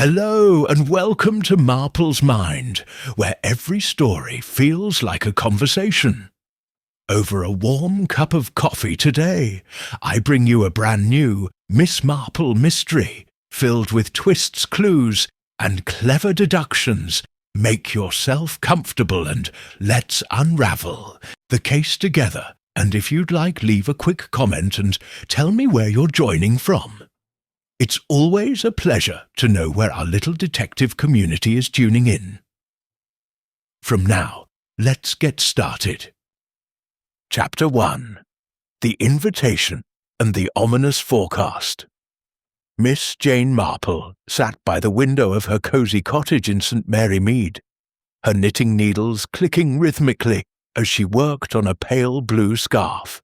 Hello and welcome to Marple's Mind, where every story feels like a conversation. Over a warm cup of coffee today, I bring you a brand new Miss Marple mystery, filled with twists, clues, and clever deductions. Make yourself comfortable and let's unravel the case together. And if you'd like, leave a quick comment and tell me where you're joining from. It's always a pleasure to know where our little detective community is tuning in. From now, let's get started. Chapter 1. The Invitation and the Ominous Forecast. Miss Jane Marple sat by the window of her cosy cottage in St. Mary Mead, her knitting needles clicking rhythmically as she worked on a pale blue scarf.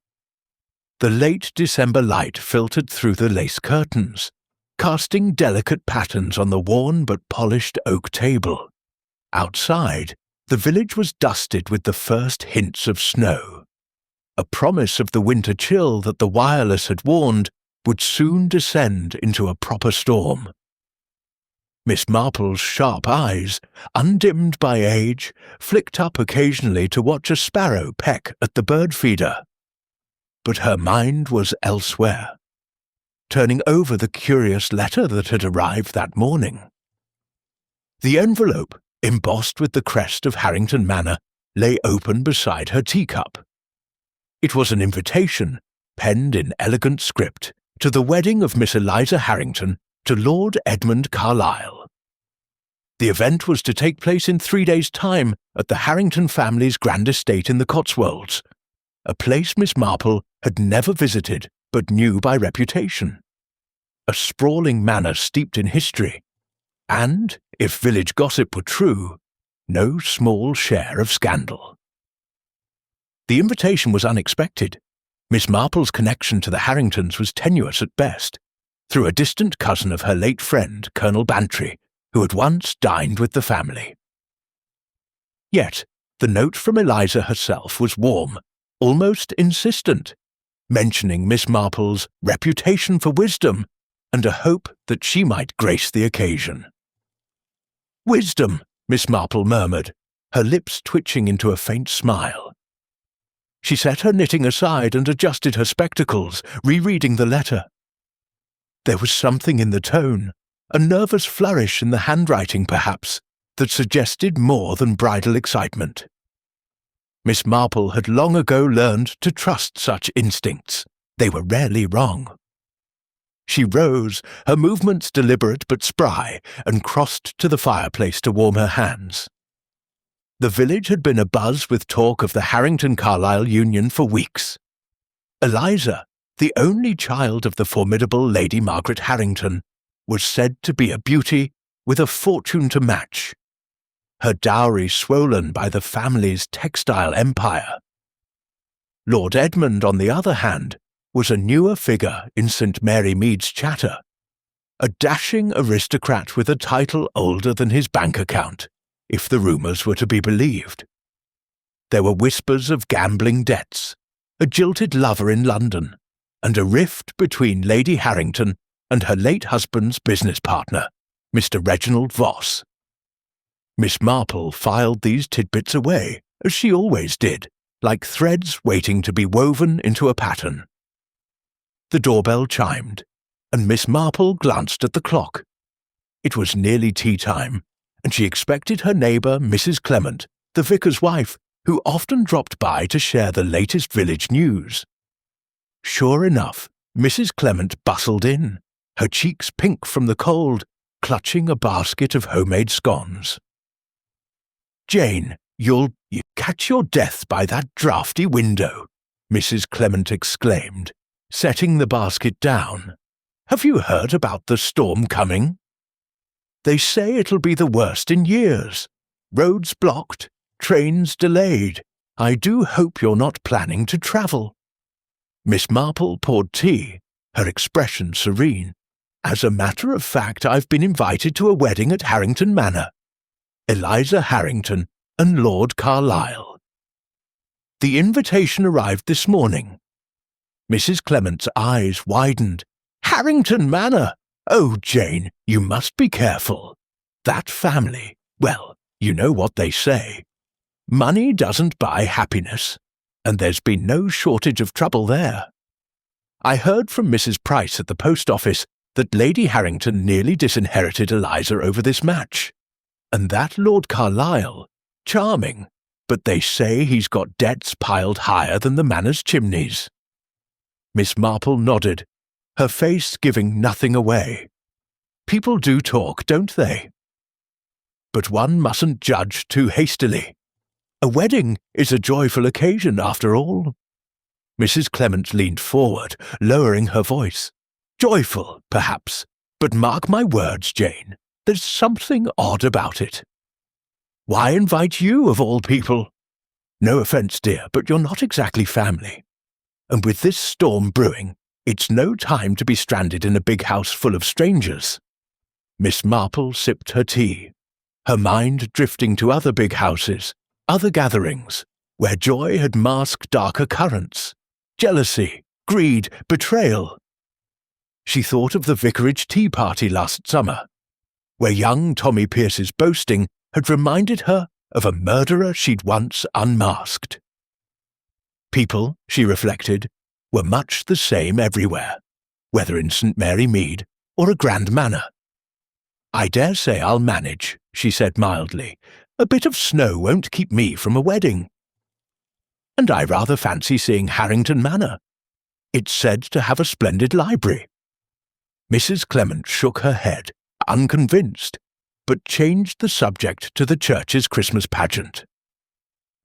The late December light filtered through the lace curtains, casting delicate patterns on the worn but polished oak table. Outside, the village was dusted with the first hints of snow, a promise of the winter chill that the wireless had warned would soon descend into a proper storm. Miss Marple's sharp eyes, undimmed by age, flicked up occasionally to watch a sparrow peck at the bird feeder. But her mind was elsewhere, turning over the curious letter that had arrived that morning. The envelope, embossed with the crest of Harrington Manor, lay open beside her teacup. It was an invitation, penned in elegant script, to the wedding of Miss Eliza Harrington to Lord Edmund Carlisle. The event was to take place in 3 days' time at the Harrington family's grand estate in the Cotswolds, a place Miss Marple had never visited but knew by reputation. A sprawling manor steeped in history, and, if village gossip were true, no small share of scandal. The invitation was unexpected. Miss Marple's connection to the Harringtons was tenuous at best, through a distant cousin of her late friend, Colonel Bantry, who had once dined with the family. Yet, the note from Eliza herself was warm, almost insistent, mentioning Miss Marple's reputation for wisdom and a hope that she might grace the occasion. "Wisdom," Miss Marple murmured, her lips twitching into a faint smile. She set her knitting aside and adjusted her spectacles, rereading the letter. There was something in the tone, a nervous flourish in the handwriting perhaps, that suggested more than bridal excitement. Miss Marple had long ago learned to trust such instincts. They were rarely wrong. She rose, her movements deliberate but spry, and crossed to the fireplace to warm her hands. The village had been abuzz with talk of the Harrington-Carlisle union for weeks. Eliza, the only child of the formidable Lady Margaret Harrington, was said to be a beauty with a fortune to match, her dowry swollen by the family's textile empire. Lord Edmund, on the other hand, was a newer figure in St. Mary Mead's chatter, a dashing aristocrat with a title older than his bank account, if the rumours were to be believed. There were whispers of gambling debts, a jilted lover in London, and a rift between Lady Harrington and her late husband's business partner, Mr. Reginald Voss. Miss Marple filed these tidbits away, as she always did, like threads waiting to be woven into a pattern. The doorbell chimed, and Miss Marple glanced at the clock. It was nearly tea time, and she expected her neighbour, Mrs. Clement, the vicar's wife, who often dropped by to share the latest village news. Sure enough, Mrs. Clement bustled in, her cheeks pink from the cold, clutching a basket of homemade scones. "Jane, you'll catch your death by that draughty window," Mrs. Clement exclaimed, setting the basket down. "Have you heard about the storm coming? They say it'll be the worst in years. Roads blocked, trains delayed. I do hope you're not planning to travel." Miss Marple poured tea, her expression serene. "As a matter of fact, I've been invited to a wedding at Harrington Manor. Eliza Harrington and Lord Carlisle. The invitation arrived this morning." Mrs. Clement's eyes widened. "Harrington Manor! "Oh, Jane, you must be careful. That family, well, you know what they say. Money doesn't buy happiness, and there's been no shortage of trouble there. I heard from Mrs. Price at the post office that Lady Harrington nearly disinherited Eliza over this match, and that Lord Carlisle, charming, but they say he's got debts piled higher than the manor's chimneys." Miss Marple nodded, her face giving nothing away. People do talk, don't they? But one mustn't judge too hastily. A wedding is a joyful occasion, after all. Mrs. Clement leaned forward, lowering her voice. "Joyful, perhaps, but mark my words, Jane, there's something odd about it. Why invite you, of all people? No offence, dear, but you're not exactly family. And with this storm brewing, it's no time to be stranded in a big house full of strangers." Miss Marple sipped her tea, her mind drifting to other big houses, other gatherings, where joy had masked darker currents, jealousy, greed, betrayal. She thought of the vicarage tea party last summer, where young Tommy Pierce's boasting had reminded her of a murderer she'd once unmasked. People, she reflected, were much the same everywhere, whether in St. Mary Mead or a grand manor. "I dare say I'll manage," she said mildly. "A bit of snow won't keep me from a wedding. And I rather fancy seeing Harrington Manor. It's said to have a splendid library." Mrs. Clement shook her head, unconvinced, but changed the subject to the church's Christmas pageant.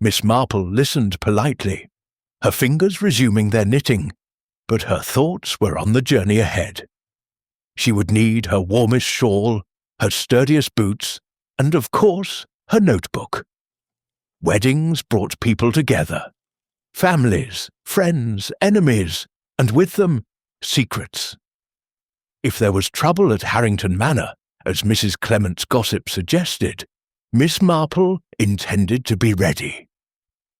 Miss Marple listened politely, her fingers resuming their knitting, but her thoughts were on the journey ahead. She would need her warmest shawl, her sturdiest boots, and, of course, her notebook. Weddings brought people together. Families, friends, enemies, and with them, secrets. If there was trouble at Harrington Manor, as Mrs. Clement's gossip suggested, Miss Marple intended to be ready.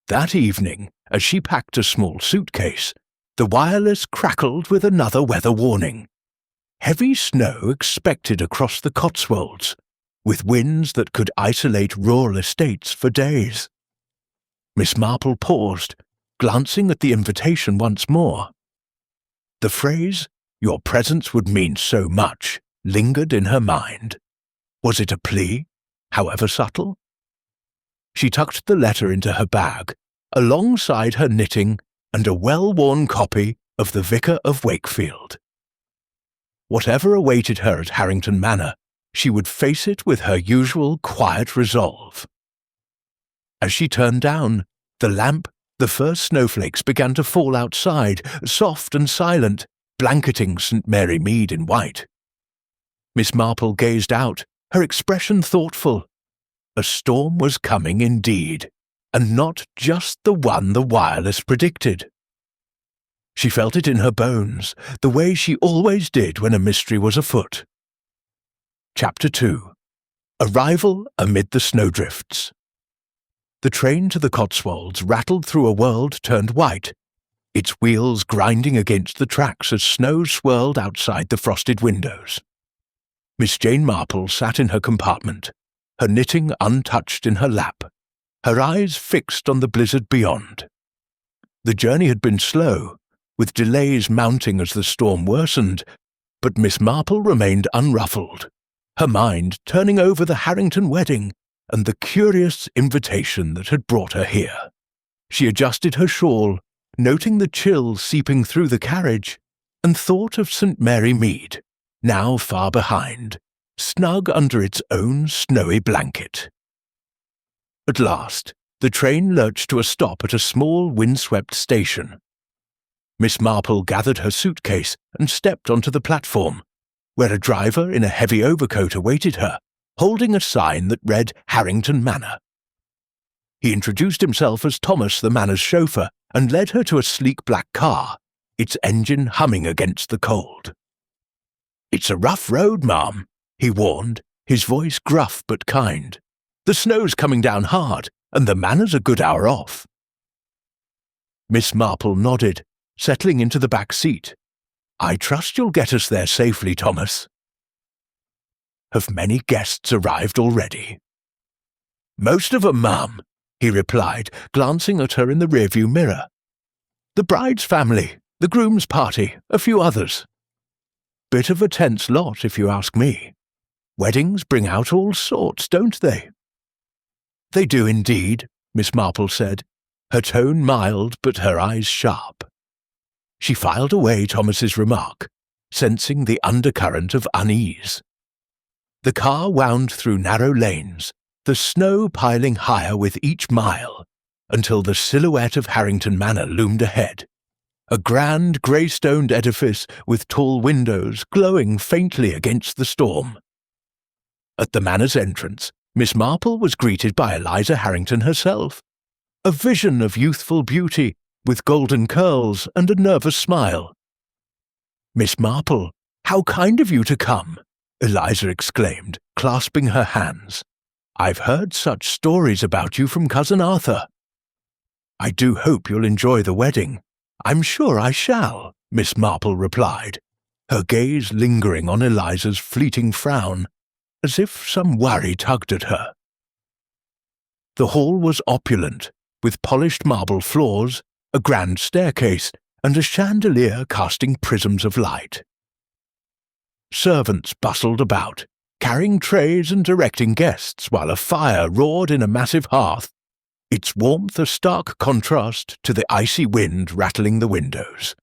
That evening, as she packed a small suitcase, the wireless crackled with another weather warning. Heavy snow expected across the Cotswolds, with winds that could isolate rural estates for days. Miss Marple paused, glancing at the invitation once more. The phrase, "Your presence would mean so much," lingered in her mind. Was it a plea, however subtle? She tucked the letter into her bag, alongside her knitting and a well-worn copy of The Vicar of Wakefield. Whatever awaited her at Harrington Manor, she would face it with her usual quiet resolve. As she turned down the lamp, the first snowflakes began to fall outside, soft and silent, blanketing St. Mary Mead in white. Miss Marple gazed out, her expression thoughtful. A storm was coming indeed, and not just the one the wireless predicted. She felt it in her bones, the way she always did when a mystery was afoot. Chapter 2. Arrival amid the snowdrifts. The train to the Cotswolds rattled through a world turned white, its wheels grinding against the tracks as snow swirled outside the frosted windows. Miss Jane Marple sat in her compartment, her knitting untouched in her lap, her eyes fixed on the blizzard beyond. The journey had been slow, with delays mounting as the storm worsened, but Miss Marple remained unruffled, her mind turning over the Harrington wedding and the curious invitation that had brought her here. She adjusted her shawl, noting the chill seeping through the carriage, and thought of St. Mary Mead, now far behind, snug under its own snowy blanket. At last, the train lurched to a stop at a small windswept station. Miss Marple gathered her suitcase and stepped onto the platform, where a driver in a heavy overcoat awaited her, holding a sign that read Harrington Manor. He introduced himself as Thomas, the manor's chauffeur, and led her to a sleek black car, its engine humming against the cold. "It's a rough road, ma'am," he warned, his voice gruff but kind. "The snow's coming down hard, and the manor's a good hour off." Miss Marple nodded, settling into the back seat. "I trust you'll get us there safely, Thomas." Have many guests arrived already?" "Most of 'em, ma'am," he replied, glancing at her in the rearview mirror. "The bride's family, the groom's party, a few others. Bit of a tense lot, if you ask me. Weddings bring out all sorts, don't they?" "They do indeed," Miss Marple said, her tone mild but her eyes sharp. She filed away Thomas's remark, sensing the undercurrent of unease. The car wound through narrow lanes, the snow piling higher with each mile, until the silhouette of Harrington Manor loomed ahead, a grand grey-stoned edifice with tall windows glowing faintly against the storm. At the manor's entrance, Miss Marple was greeted by Eliza Harrington herself, a vision of youthful beauty with golden curls and a nervous smile. "Miss Marple, how kind of you to come!" Eliza exclaimed, clasping her hands. "I've heard such stories about you from Cousin Arthur." "I do hope you'll enjoy the wedding. I'm sure I shall," Miss Marple replied, her gaze lingering on Eliza's fleeting frown, as if some worry tugged at her. The hall was opulent, with polished marble floors, a grand staircase, and a chandelier casting prisms of light. Servants bustled about, carrying trays and directing guests, while a fire roared in a massive hearth, its warmth a stark contrast to the icy wind rattling the windows.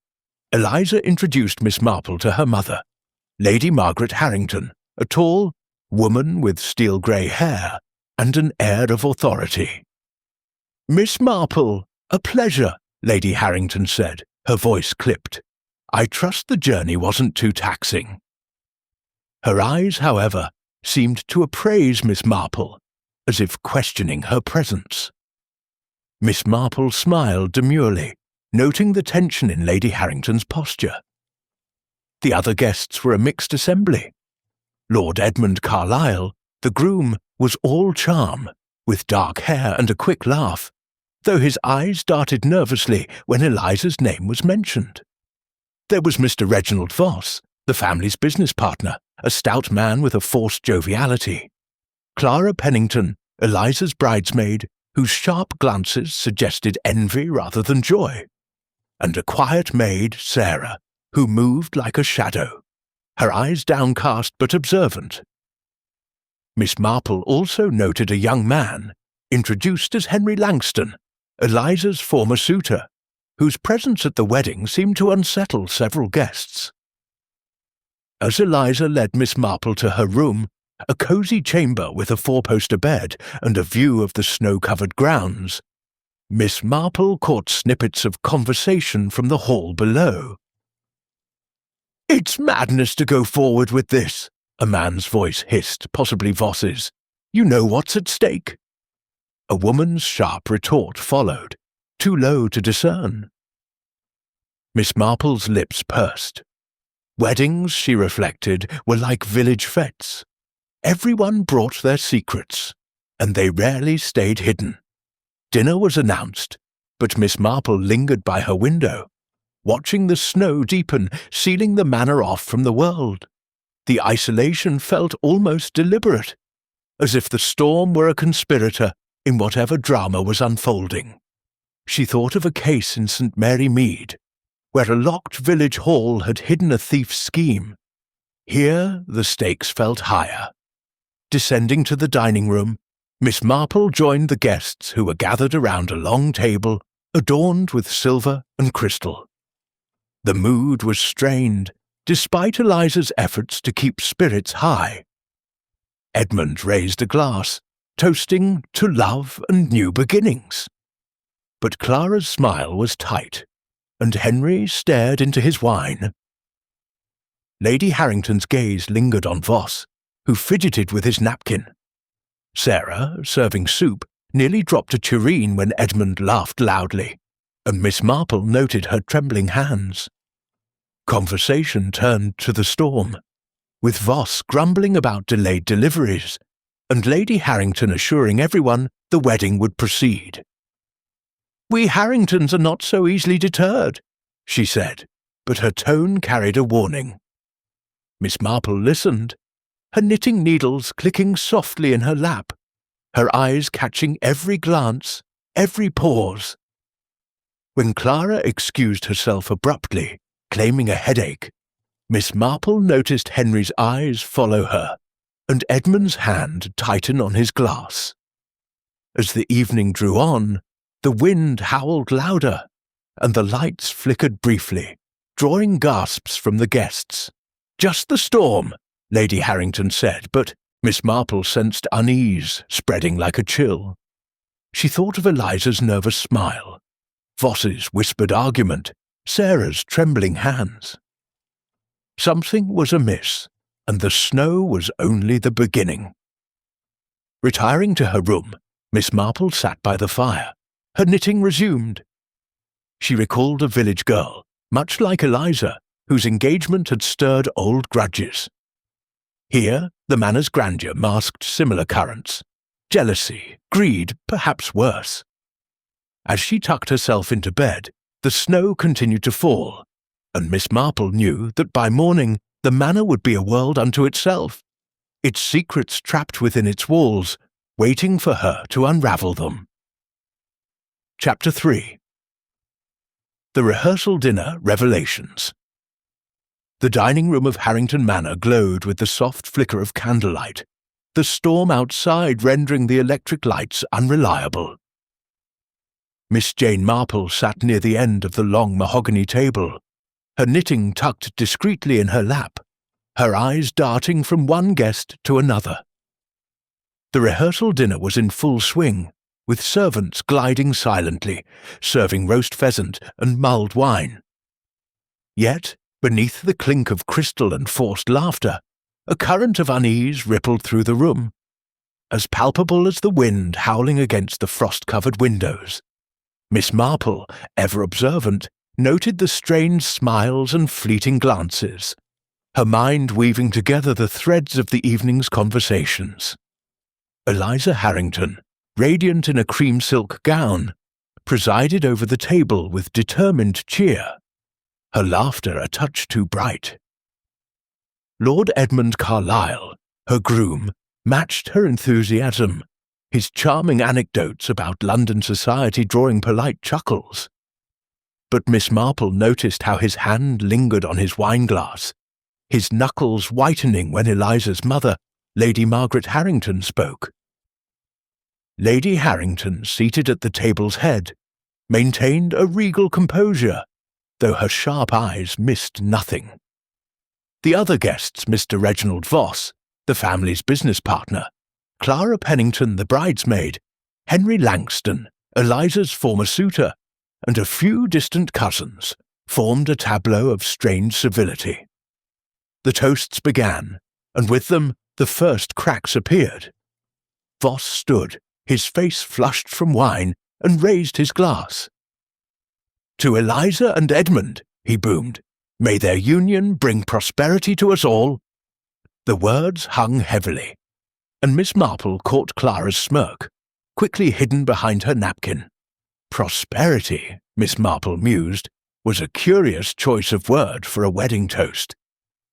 Eliza introduced Miss Marple to her mother, Lady Margaret Harrington, a tall woman with steel-grey hair and an air of authority. "Miss Marple, a pleasure," Lady Harrington said, her voice clipped. "I trust the journey wasn't too taxing." Her eyes, however, seemed to appraise Miss Marple, as if questioning her presence. Miss Marple smiled demurely, noting the tension in Lady Harrington's posture. The other guests were a mixed assembly. Lord Edmund Carlisle, the groom, was all charm, with dark hair and a quick laugh, though his eyes darted nervously when Eliza's name was mentioned. There was Mr. Reginald Voss, the family's business partner, a stout man with a forced joviality. Clara Pennington, Eliza's bridesmaid, whose sharp glances suggested envy rather than joy. And a quiet maid, Sarah, who moved like a shadow, her eyes downcast but observant. Miss Marple also noted a young man, introduced as Henry Langston, Eliza's former suitor, whose presence at the wedding seemed to unsettle several guests. As Eliza led Miss Marple to her room, a cosy chamber with a four-poster bed and a view of the snow-covered grounds, Miss Marple caught snippets of conversation from the hall below. "It's madness to go forward with this," a man's voice hissed, possibly Voss's. "You know what's at stake." A woman's sharp retort followed, too low to discern. Miss Marple's lips pursed. Weddings, she reflected, were like village fetes. Everyone brought their secrets, and they rarely stayed hidden. Dinner was announced, but Miss Marple lingered by her window, watching the snow deepen, sealing the manor off from the world. The isolation felt almost deliberate, as if the storm were a conspirator in whatever drama was unfolding. She thought of a case in St. Mary Mead, where a locked village hall had hidden a thief's scheme. Here the stakes felt higher. Descending to the dining room, Miss Marple joined the guests who were gathered around a long table adorned with silver and crystal. The mood was strained, despite Eliza's efforts to keep spirits high. Edmund raised a glass, toasting to love and new beginnings. But Clara's smile was tight, and Henry stared into his wine. Lady Harrington's gaze lingered on Voss, who fidgeted with his napkin. Sarah, serving soup, nearly dropped a tureen when Edmund laughed loudly, and Miss Marple noted her trembling hands. Conversation turned to the storm, with Voss grumbling about delayed deliveries, and Lady Harrington assuring everyone the wedding would proceed. "We Harringtons are not so easily deterred," she said, but her tone carried a warning. Miss Marple listened, her knitting needles clicking softly in her lap, her eyes catching every glance, every pause. When Clara excused herself abruptly, claiming a headache, Miss Marple noticed Henry's eyes follow her, and Edmund's hand tighten on his glass. As the evening drew on, the wind howled louder, and the lights flickered briefly, drawing gasps from the guests. "Just the storm," Lady Harrington said, but Miss Marple sensed unease spreading like a chill. She thought of Eliza's nervous smile, Voss's whispered argument, Sarah's trembling hands. Something was amiss, and the snow was only the beginning. Retiring to her room, Miss Marple sat by the fire, her knitting resumed. She recalled a village girl, much like Eliza, whose engagement had stirred old grudges. Here, the manor's grandeur masked similar currents. Jealousy, greed, perhaps worse. As she tucked herself into bed, the snow continued to fall, and Miss Marple knew that by morning the manor would be a world unto itself, its secrets trapped within its walls, waiting for her to unravel them. Chapter 3. The Rehearsal Dinner Revelations. The dining room of Harrington Manor glowed with the soft flicker of candlelight, the storm outside rendering the electric lights unreliable. Miss Jane Marple sat near the end of the long mahogany table, her knitting tucked discreetly in her lap, her eyes darting from one guest to another. The rehearsal dinner was in full swing, with servants gliding silently, serving roast pheasant and mulled wine. Yet, beneath the clink of crystal and forced laughter, a current of unease rippled through the room, as palpable as the wind howling against the frost-covered windows. Miss Marple, ever observant, noted the strange smiles and fleeting glances, her mind weaving together the threads of the evening's conversations. Eliza Harrington, radiant in a cream silk gown, presided over the table with determined cheer, her laughter a touch too bright. Lord Edmund Carlisle, her groom, matched her enthusiasm, his charming anecdotes about London society drawing polite chuckles. But Miss Marple noticed how his hand lingered on his wineglass, his knuckles whitening when Eliza's mother, Lady Margaret Harrington, spoke. Lady Harrington, seated at the table's head, maintained a regal composure, though her sharp eyes missed nothing. The other guests, Mr. Reginald Voss, the family's business partner, Clara Pennington, the bridesmaid, Henry Langston, Eliza's former suitor, and a few distant cousins, formed a tableau of strange civility. The toasts began, and with them the first cracks appeared. Voss stood, his face flushed from wine, and raised his glass. "To Eliza and Edmund," he boomed, "may their union bring prosperity to us all." The words hung heavily, and Miss Marple caught Clara's smirk, quickly hidden behind her napkin. Prosperity, Miss Marple mused, was a curious choice of word for a wedding toast.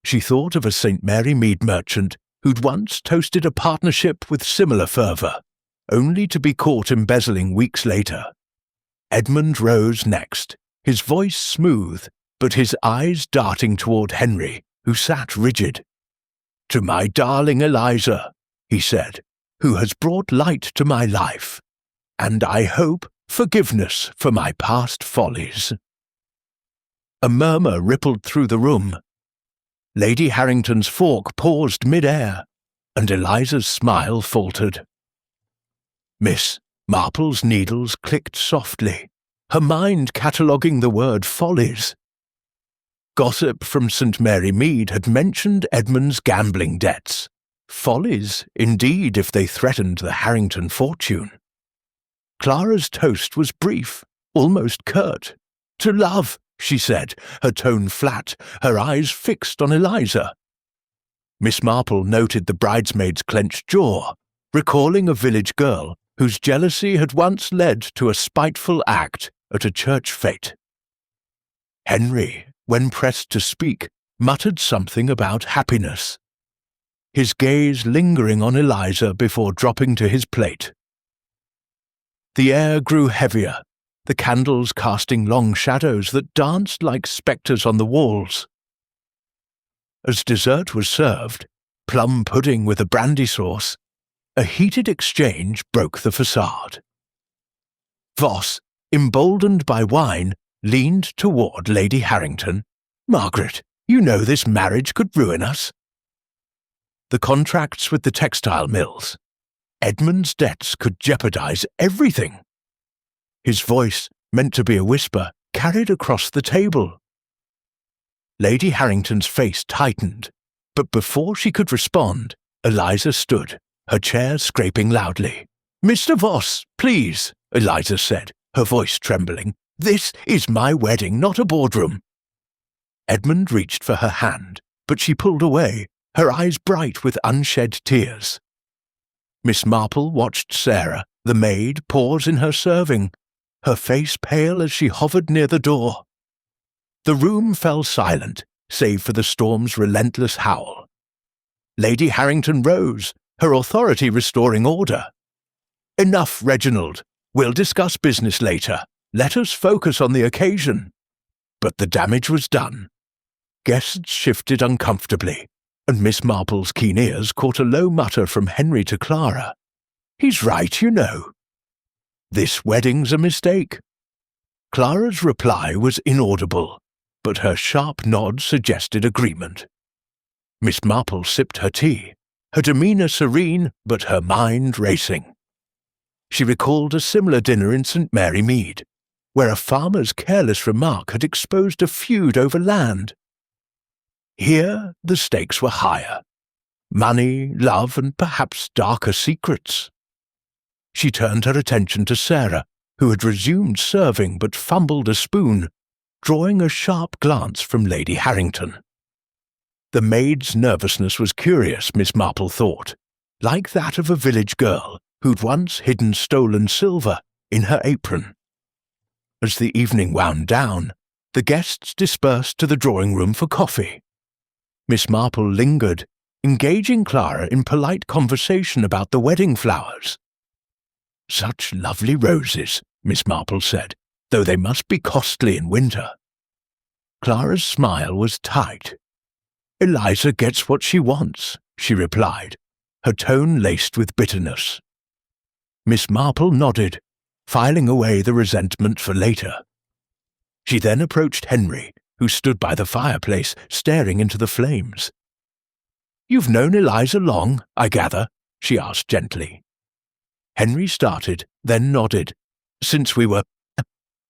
She thought of a St. Mary mead merchant who'd once toasted a partnership with similar fervour, only to be caught embezzling weeks later. Edmund rose next, his voice smooth, but his eyes darting toward Henry, who sat rigid. "To my darling Eliza," he said, "who has brought light to my life, and I hope forgiveness for my past follies." A murmur rippled through the room. Lady Harrington's fork paused mid-air, and Eliza's smile faltered. Miss Marple's needles clicked softly, her mind cataloguing the word follies. Gossip from St. Mary Mead had mentioned Edmund's gambling debts. Follies, indeed, if they threatened the Harrington fortune. Clara's toast was brief, almost curt. "To love," she said, her tone flat, her eyes fixed on Eliza. Miss Marple noted the bridesmaid's clenched jaw, recalling a village girl whose jealousy had once led to a spiteful act at a church fete. Henry, when pressed to speak, muttered something about happiness. his gaze lingering on Eliza before dropping to his plate. The air grew heavier, the candles casting long shadows that danced like spectres on the walls. As dessert was served, plum pudding with a brandy sauce, a heated exchange broke the facade. Voss, emboldened by wine, leaned toward Lady Harrington. "Margaret, you know this marriage could ruin us." The contracts with the textile mills. Edmund's debts could jeopardize everything. His voice, meant to be a whisper, carried across the table. Lady Harrington's face tightened, but before she could respond, Eliza stood, her chair scraping loudly. "Mr. Voss, please," Eliza said, her voice trembling. "This is my wedding, not a boardroom." Edmund reached for her hand, but she pulled away, her eyes bright with unshed tears. Miss Marple watched Sarah, the maid, pause in her serving, her face pale as she hovered near the door. The room fell silent, save for the storm's relentless howl. Lady Harrington rose, her authority restoring order. "Enough, Reginald. We'll discuss business later. Let us focus on the occasion." But the damage was done. Guests shifted uncomfortably, and Miss Marple's keen ears caught a low mutter from Henry to Clara. "He's right, you know." "This wedding's a mistake." Clara's reply was inaudible, but her sharp nod suggested agreement. Miss Marple sipped her tea, her demeanour serene but her mind racing. She recalled a similar dinner in St. Mary Mead, where a farmer's careless remark had exposed a feud over land. Here the stakes were higher. Money, love, and perhaps darker secrets. She turned her attention to Sarah, who had resumed serving but fumbled a spoon, drawing a sharp glance from Lady Harrington. The maid's nervousness was curious, Miss Marple thought, like that of a village girl who'd once hidden stolen silver in her apron. As the evening wound down, the guests dispersed to the drawing-room for coffee. Miss Marple lingered, engaging Clara in polite conversation about the wedding flowers. "Such lovely roses," Miss Marple said, "though they must be costly in winter." Clara's smile was tight. "Eliza gets what she wants," she replied, her tone laced with bitterness. Miss Marple nodded, filing away the resentment for later. She then approached Henry, who stood by the fireplace, staring into the flames. "You've known Eliza long, I gather?" she asked gently. Henry started, then nodded. "Since we were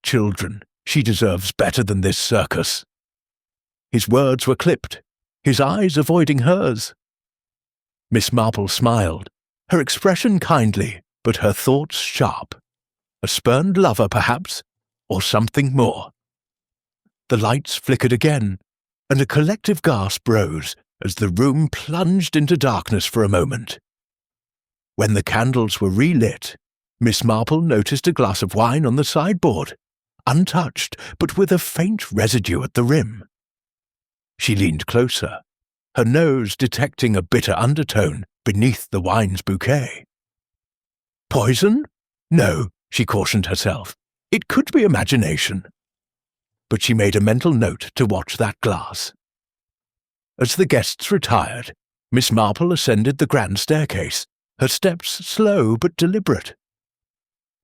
children, she deserves better than this circus." His words were clipped, his eyes avoiding hers. Miss Marple smiled, her expression kindly, but her thoughts sharp. A spurned lover, perhaps, or something more. The lights flickered again, and a collective gasp rose as the room plunged into darkness for a moment. When the candles were relit, Miss Marple noticed a glass of wine on the sideboard, untouched but with a faint residue at the rim. She leaned closer, her nose detecting a bitter undertone beneath the wine's bouquet. "Poison? No," she cautioned herself. "It could be imagination." But she made a mental note to watch that glass. As the guests retired, Miss Marple ascended the grand staircase, her steps slow but deliberate.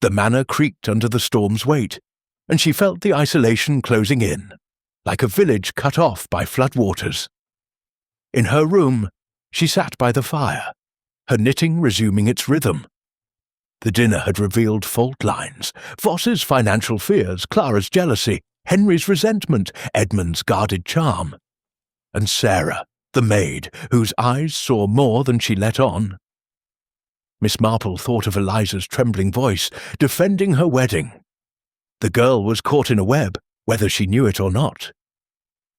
The manor creaked under the storm's weight, and she felt the isolation closing in, like a village cut off by floodwaters. In her room, she sat by the fire, her knitting resuming its rhythm. The dinner had revealed fault lines, Voss's financial fears, Clara's jealousy, Henry's resentment, Edmund's guarded charm. And Sarah, the maid, whose eyes saw more than she let on. Miss Marple thought of Eliza's trembling voice, defending her wedding. The girl was caught in a web, whether she knew it or not.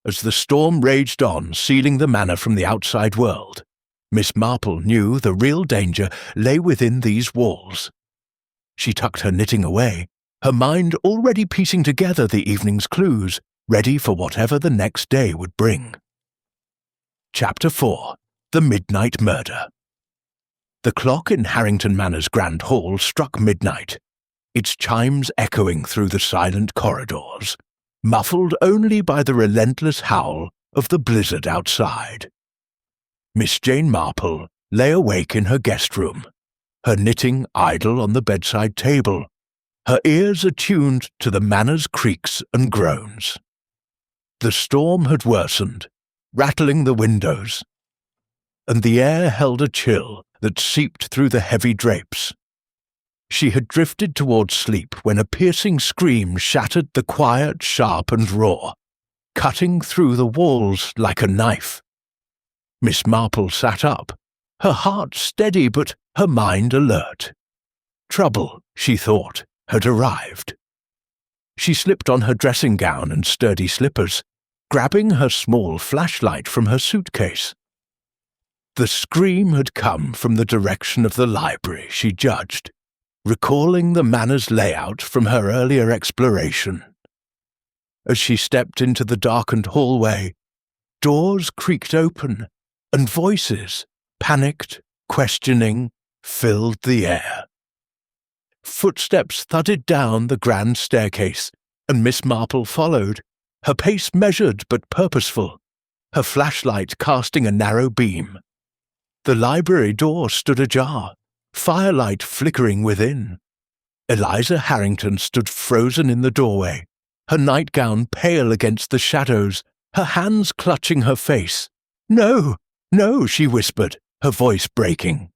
As the storm raged on, sealing the manor from the outside world, Miss Marple knew the real danger lay within these walls. She tucked her knitting away, her mind already piecing together the evening's clues, ready for whatever the next day would bring. Chapter 4. The Midnight Murder. The clock in Harrington Manor's Grand Hall struck midnight, its chimes echoing through the silent corridors, muffled only by the relentless howl of the blizzard outside. Miss Jane Marple lay awake in her guest room, her knitting idle on the bedside table, her ears attuned to the Manor's creaks and groans. The storm had worsened, rattling the windows, and the air held a chill that seeped through the heavy drapes. She had drifted towards sleep when a piercing scream shattered the quiet, sharp and raw, cutting through the walls like a knife. Miss Marple sat up, her heart steady but her mind alert. Trouble, she thought, had arrived. She slipped on her dressing gown and sturdy slippers, grabbing her small flashlight from her suitcase. The scream had come from the direction of the library, she judged, recalling the Manor's layout from her earlier exploration. As she stepped into the darkened hallway, doors creaked open, and voices, panicked, questioning, filled the air. Footsteps thudded down the grand staircase, and Miss Marple followed, her pace measured but purposeful, her flashlight casting a narrow beam. The library door stood ajar, firelight flickering within. Eliza Harrington stood frozen in the doorway, her nightgown pale against the shadows, her hands clutching her face. "No, no," she whispered, her voice breaking.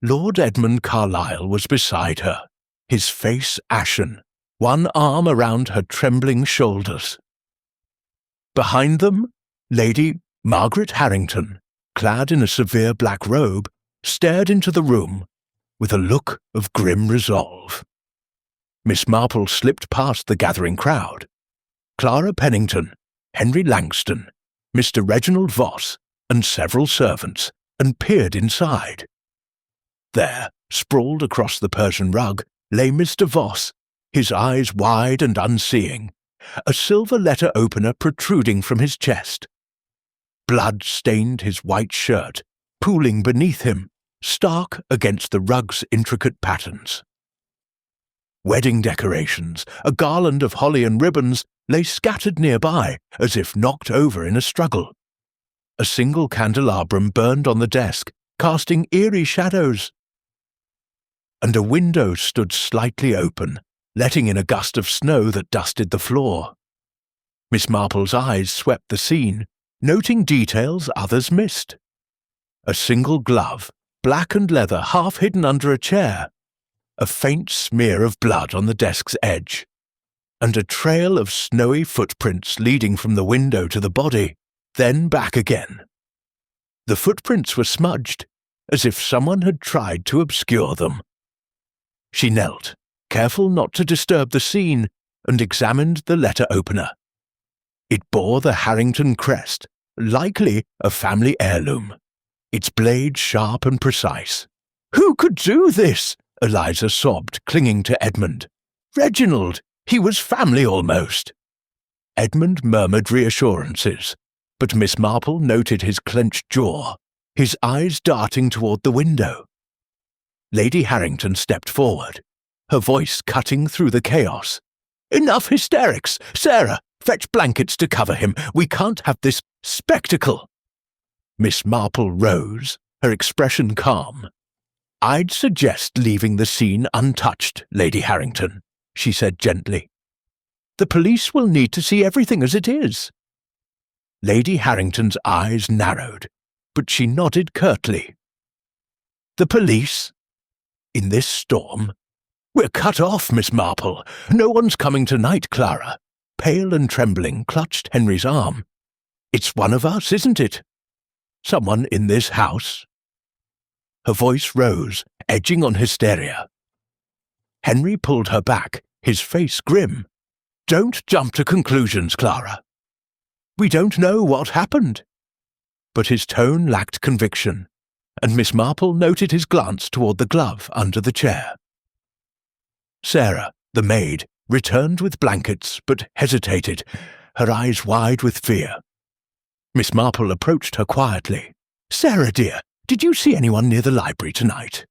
Lord Edmund Carlyle was beside her, his face ashen, one arm around her trembling shoulders. Behind them, Lady Margaret Harrington, clad in a severe black robe, stared into the room with a look of grim resolve. Miss Marple slipped past the gathering crowd. Clara Pennington, Henry Langston, Mr. Reginald Voss, and several servants, and peered inside. There, sprawled across the Persian rug, lay Mr. Voss, his eyes wide and unseeing, a silver letter opener protruding from his chest. Blood stained his white shirt, pooling beneath him, stark against the rug's intricate patterns. Wedding decorations, a garland of holly and ribbons, lay scattered nearby, as if knocked over in a struggle. A single candelabrum burned on the desk, casting eerie shadows. And a window stood slightly open, letting in a gust of snow that dusted the floor. Miss Marple's eyes swept the scene, noting details others missed. A single glove, black and leather half hidden under a chair, a faint smear of blood on the desk's edge, and a trail of snowy footprints leading from the window to the body, then back again. The footprints were smudged, as if someone had tried to obscure them. She knelt, careful not to disturb the scene, and examined the letter opener. It bore the Harrington crest, likely a family heirloom, its blade sharp and precise. "Who could do this?" Eliza sobbed, clinging to Edmund. "Reginald, he was family almost." Edmund murmured reassurances, but Miss Marple noted his clenched jaw, his eyes darting toward the window. Lady Harrington stepped forward, her voice cutting through the chaos. "Enough hysterics! Sarah, fetch blankets to cover him. We can't have this spectacle." Miss Marple rose, her expression calm. "I'd suggest leaving the scene untouched, Lady Harrington," she said gently. "The police will need to see everything as it is." Lady Harrington's eyes narrowed, but she nodded curtly. "The police? In this storm? We're cut off, Miss Marple. No one's coming tonight, Clara." Pale and trembling, clutched Henry's arm. "It's one of us, isn't it? Someone in this house?" Her voice rose, edging on hysteria. Henry pulled her back, his face grim. "Don't jump to conclusions, Clara. We don't know what happened." But his tone lacked conviction, and Miss Marple noted his glance toward the glove under the chair. Sarah, the maid, returned with blankets, but hesitated, her eyes wide with fear. Miss Marple approached her quietly. Sarah, dear, did you see anyone near the library tonight?"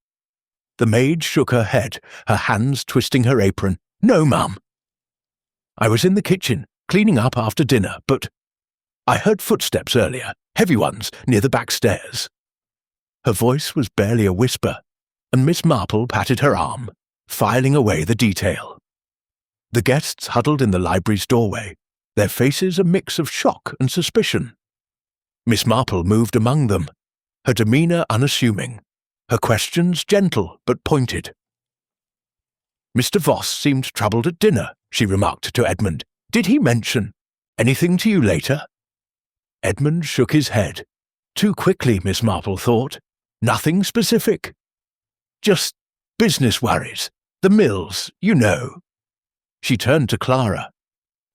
The maid shook her head, her hands twisting her apron. "No, Mum. I was in the kitchen, cleaning up after dinner, but I heard footsteps earlier, heavy ones, near the back stairs." Her voice was barely a whisper, and Miss Marple patted her arm, filing away the detail. The guests huddled in the library's doorway, their faces a mix of shock and suspicion. Miss Marple moved among them, her demeanour unassuming, her questions gentle but pointed. "Mr. Voss seemed troubled at dinner," she remarked to Edmund. "Did he mention anything to you later?" Edmund shook his head. Too quickly, Miss Marple thought. Nothing specific. Just business worries. The mills, you know. She turned to Clara.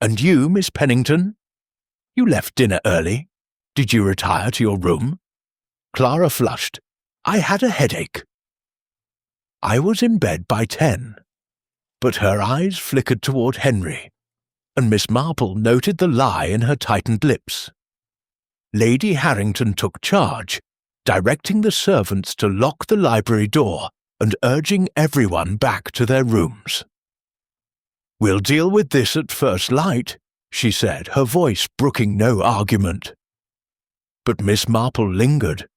"And you, Miss Pennington? You left dinner early. Did you retire to your room?" Clara flushed. "I had a headache." "I was in bed by 10. But her eyes flickered toward Henry, and Miss Marple noted the lie in her tightened lips. Lady Harrington took charge, directing the servants to lock the library door and urging everyone back to their rooms. "We'll deal with this at first light," she said, her voice brooking no argument. But Miss Marple lingered,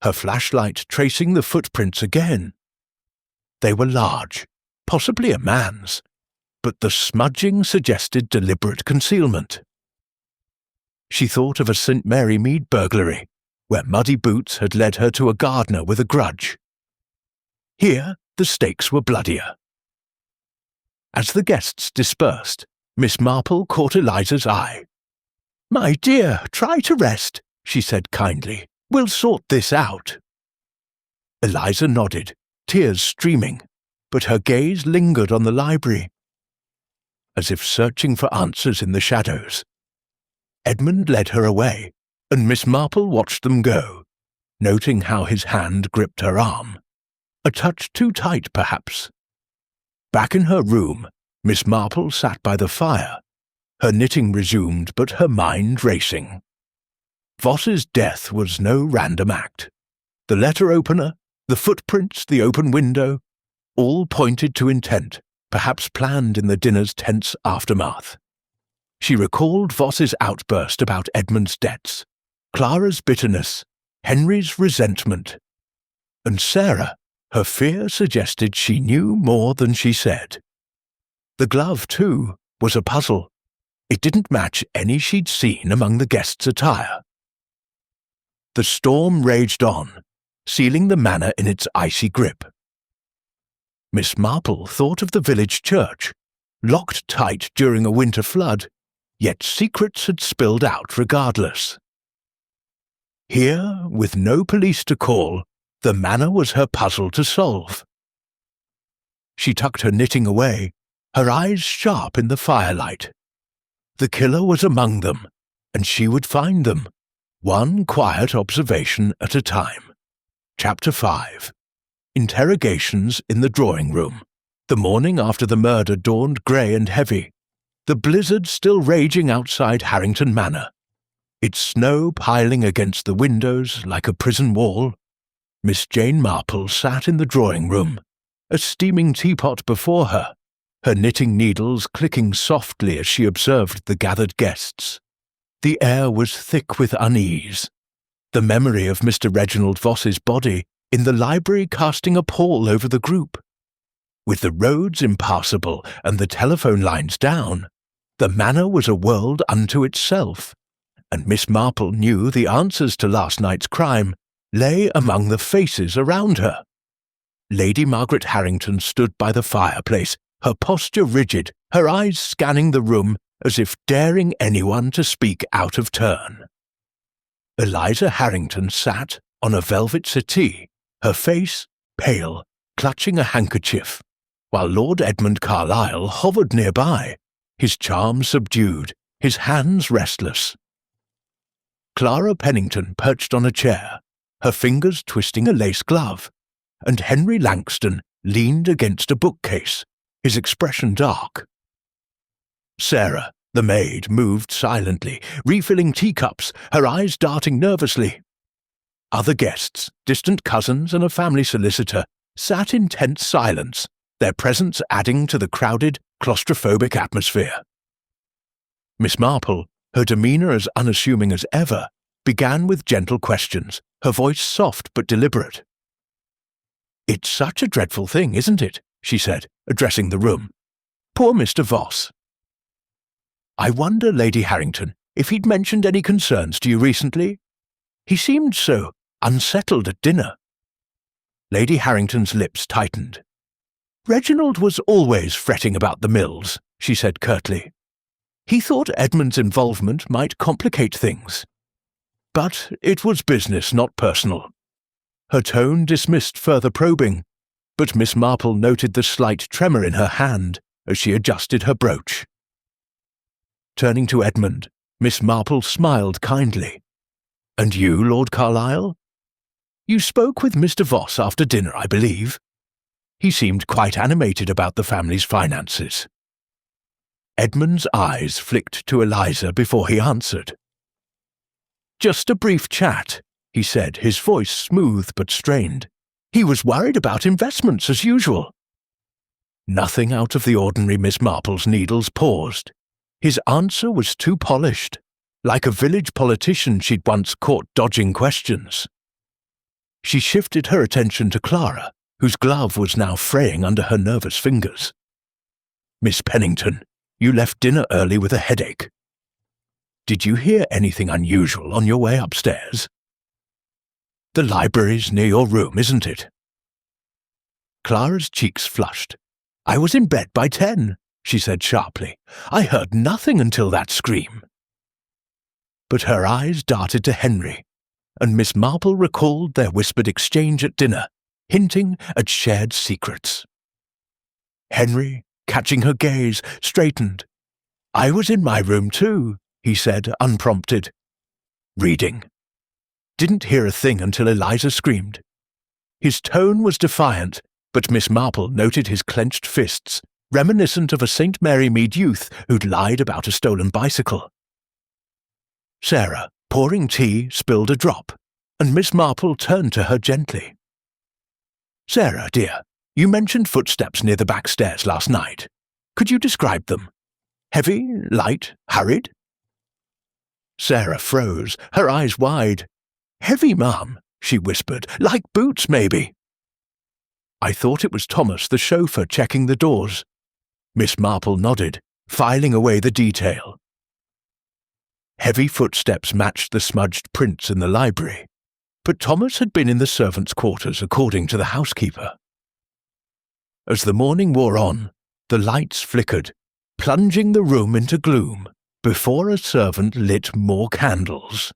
her flashlight tracing the footprints again. They were large, possibly a man's, but the smudging suggested deliberate concealment. She thought of a St. Mary Mead burglary, where muddy boots had led her to a gardener with a grudge. Here, the stakes were bloodier. As the guests dispersed, Miss Marple caught Eliza's eye. "My dear, try to rest," she said kindly. "We'll sort this out." Eliza nodded, tears streaming, but her gaze lingered on the library, as if searching for answers in the shadows. Edmund led her away, and Miss Marple watched them go, noting how his hand gripped her arm. A touch too tight, perhaps. Back in her room, Miss Marple sat by the fire, her knitting resumed but her mind racing. Voss's death was no random act. The letter opener, the footprints, the open window, all pointed to intent, perhaps planned in the dinner's tense aftermath. She recalled Voss's outburst about Edmund's debts, Clara's bitterness, Henry's resentment. And Sarah, her fear suggested she knew more than she said. The glove, too, was a puzzle. It didn't match any she'd seen among the guests' attire. The storm raged on, sealing the manor in its icy grip. Miss Marple thought of the village church, locked tight during a winter flood, yet secrets had spilled out regardless. Here, with no police to call, the manor was her puzzle to solve. She tucked her knitting away, her eyes sharp in the firelight. The killer was among them, and she would find them, one quiet observation at a time. Chapter 5. Interrogations in the drawing room. The morning after the murder dawned grey and heavy, the blizzard still raging outside Harrington Manor, its snow piling against the windows like a prison wall. Miss Jane Marple sat in the drawing room, a steaming teapot before her, her knitting needles clicking softly as she observed the gathered guests. The air was thick with unease, the memory of Mr. Reginald Voss's body in the library casting a pall over the group. With the roads impassable and the telephone lines down, the manor was a world unto itself, and Miss Marple knew the answers to last night's crime lay among the faces around her. Lady Margaret Harrington stood by the fireplace, her posture rigid, her eyes scanning the room as if daring anyone to speak out of turn. Eliza Harrington sat on a velvet settee, her face pale, clutching a handkerchief, while Lord Edmund Carlisle hovered nearby, his charm subdued, his hands restless. Clara Pennington perched on a chair, her fingers twisting a lace glove, and Henry Langston leaned against a bookcase, his expression dark. Sarah, the maid, moved silently, refilling teacups, her eyes darting nervously. Other guests, distant cousins and a family solicitor, sat in tense silence, their presence adding to the crowded, claustrophobic atmosphere. Miss Marple, her demeanour as unassuming as ever, began with gentle questions, her voice soft but deliberate. "It's such a dreadful thing, isn't it?" she said, addressing the room. "Poor Mr. Voss. I wonder, Lady Harrington, if he'd mentioned any concerns to you recently? He seemed so unsettled at dinner." Lady Harrington's lips tightened. "Reginald was always fretting about the mills," she said curtly. "He thought Edmund's involvement might complicate things. But it was business, not personal." Her tone dismissed further probing, but Miss Marple noted the slight tremor in her hand as she adjusted her brooch. Turning to Edmund, Miss Marple smiled kindly. "And you, Lord Carlisle? You spoke with Mr. Voss after dinner, I believe. He seemed quite animated about the family's finances." Edmund's eyes flicked to Eliza before he answered. "Just a brief chat," he said, his voice smooth but strained. "He was worried about investments as usual." Nothing out of the ordinary. Miss Marple's needles paused. His answer was too polished, like a village politician she'd once caught dodging questions. She shifted her attention to Clara, whose glove was now fraying under her nervous fingers. "Miss Pennington, you left dinner early with a headache. Did you hear anything unusual on your way upstairs? The library's near your room, isn't it?" Clara's cheeks flushed. "I was in bed by 10, she said sharply. "I heard nothing until that scream." But her eyes darted to Henry, and Miss Marple recalled their whispered exchange at dinner, hinting at shared secrets. Henry, catching her gaze, straightened. "I was in my room too," he said, unprompted. "Reading. Didn't hear a thing until Eliza screamed." His tone was defiant, but Miss Marple noted his clenched fists, reminiscent of a St. Mary Mead youth who'd lied about a stolen bicycle. Sarah, pouring tea, spilled a drop, and Miss Marple turned to her gently. "Sarah, dear, you mentioned footsteps near the back stairs last night. Could you describe them? Heavy, light, hurried?" Sarah froze, her eyes wide. "Heavy, ma'am," she whispered. "Like boots, maybe." "I thought it was Thomas, the chauffeur, checking the doors." Miss Marple nodded, filing away the detail. Heavy footsteps matched the smudged prints in the library, but Thomas had been in the servants' quarters according to the housekeeper. As the morning wore on, the lights flickered, plunging the room into gloom, before a servant lit more candles.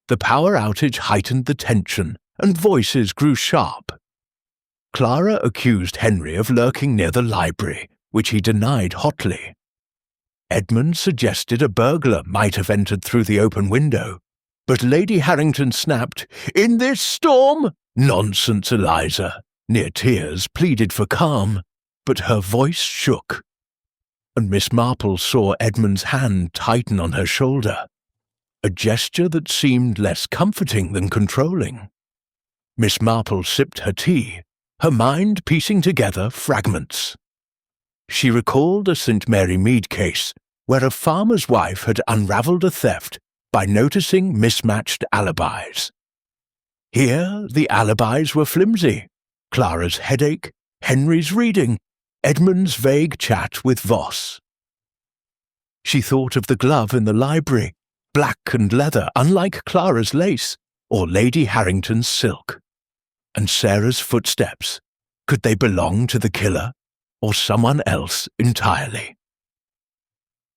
The power outage heightened the tension, and voices grew sharp. Clara accused Henry of lurking near the library, which he denied hotly. Edmund suggested a burglar might have entered through the open window, but Lady Harrington snapped, "In this storm?" "Nonsense, Eliza," near tears, pleaded for calm, but her voice shook, and Miss Marple saw Edmund's hand tighten on her shoulder, a gesture that seemed less comforting than controlling. Miss Marple sipped her tea, her mind piecing together fragments. She recalled a St. Mary Mead case where a farmer's wife had unravelled a theft by noticing mismatched alibis. Here the alibis were flimsy: Clara's headache, Henry's reading, Edmund's vague chat with Voss. She thought of the glove in the library, black and leather, unlike Clara's lace, or Lady Harrington's silk. And Sarah's footsteps. Could they belong to the killer, or someone else entirely?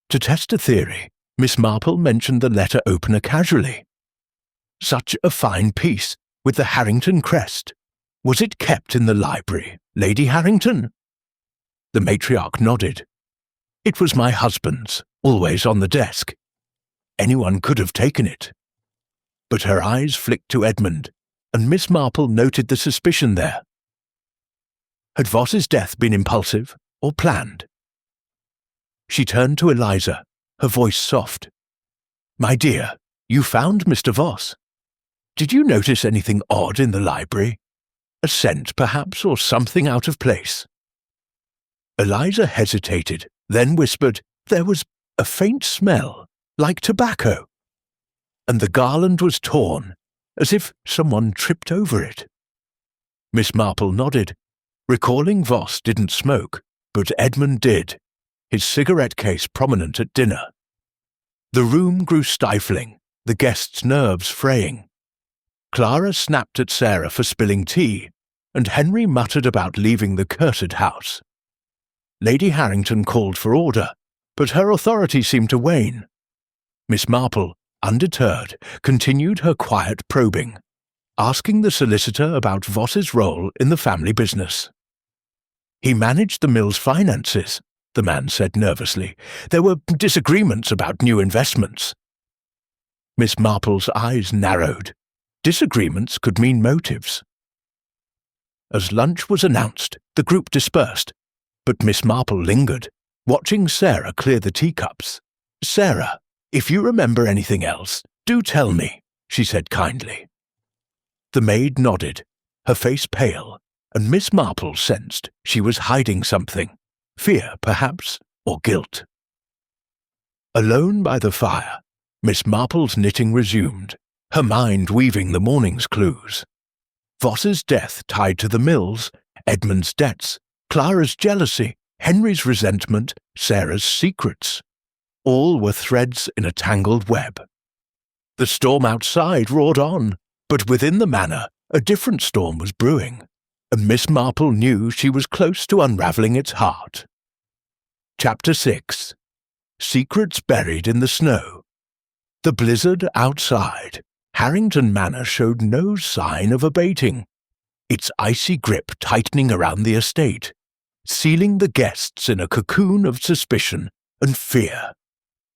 To test a theory, Miss Marple mentioned the letter opener casually. Such a fine piece, with the Harrington crest. Was it kept in the library, Lady Harrington? The matriarch nodded. It was my husband's, always on the desk. Anyone could have taken it. But her eyes flicked to Edmund, and Miss Marple noted the suspicion there. Had Voss's death been impulsive or planned? She turned to Eliza, her voice soft. "My dear, you found Mr. Voss. Did you notice anything odd in the library? A scent, perhaps, or something out of place?" Eliza hesitated, then whispered, "There was a faint smell, like tobacco. And the garland was torn, as if someone tripped over it." Miss Marple nodded, recalling Voss didn't smoke, but Edmund did, his cigarette case prominent at dinner. The room grew stifling, the guests' nerves fraying. Clara snapped at Sarah for spilling tea, and Henry muttered about leaving the cursed house. Lady Harrington called for order, but her authority seemed to wane. Miss Marple, undeterred, continued her quiet probing, asking the solicitor about Voss's role in the family business. "He managed the mill's finances," the man said nervously. "There were disagreements about new investments." Miss Marple's eyes narrowed. Disagreements could mean motives. As lunch was announced, the group dispersed, but Miss Marple lingered, watching Sarah clear the teacups. "Sarah, if you remember anything else, do tell me," she said kindly. The maid nodded, her face pale, and Miss Marple sensed she was hiding something, fear perhaps, or guilt. Alone by the fire, Miss Marple's knitting resumed, her mind weaving the morning's clues. Voss's death tied to the mills, Edmund's debts, Clara's jealousy, Henry's resentment, Sarah's secrets. All were threads in a tangled web. The storm outside roared on, but within the manor a different storm was brewing, and Miss Marple knew she was close to unravelling its heart. Chapter 6. Secrets Buried in the Snow. The blizzard outside, Harrington Manor showed no sign of abating, its icy grip tightening around the estate, sealing the guests in a cocoon of suspicion and fear.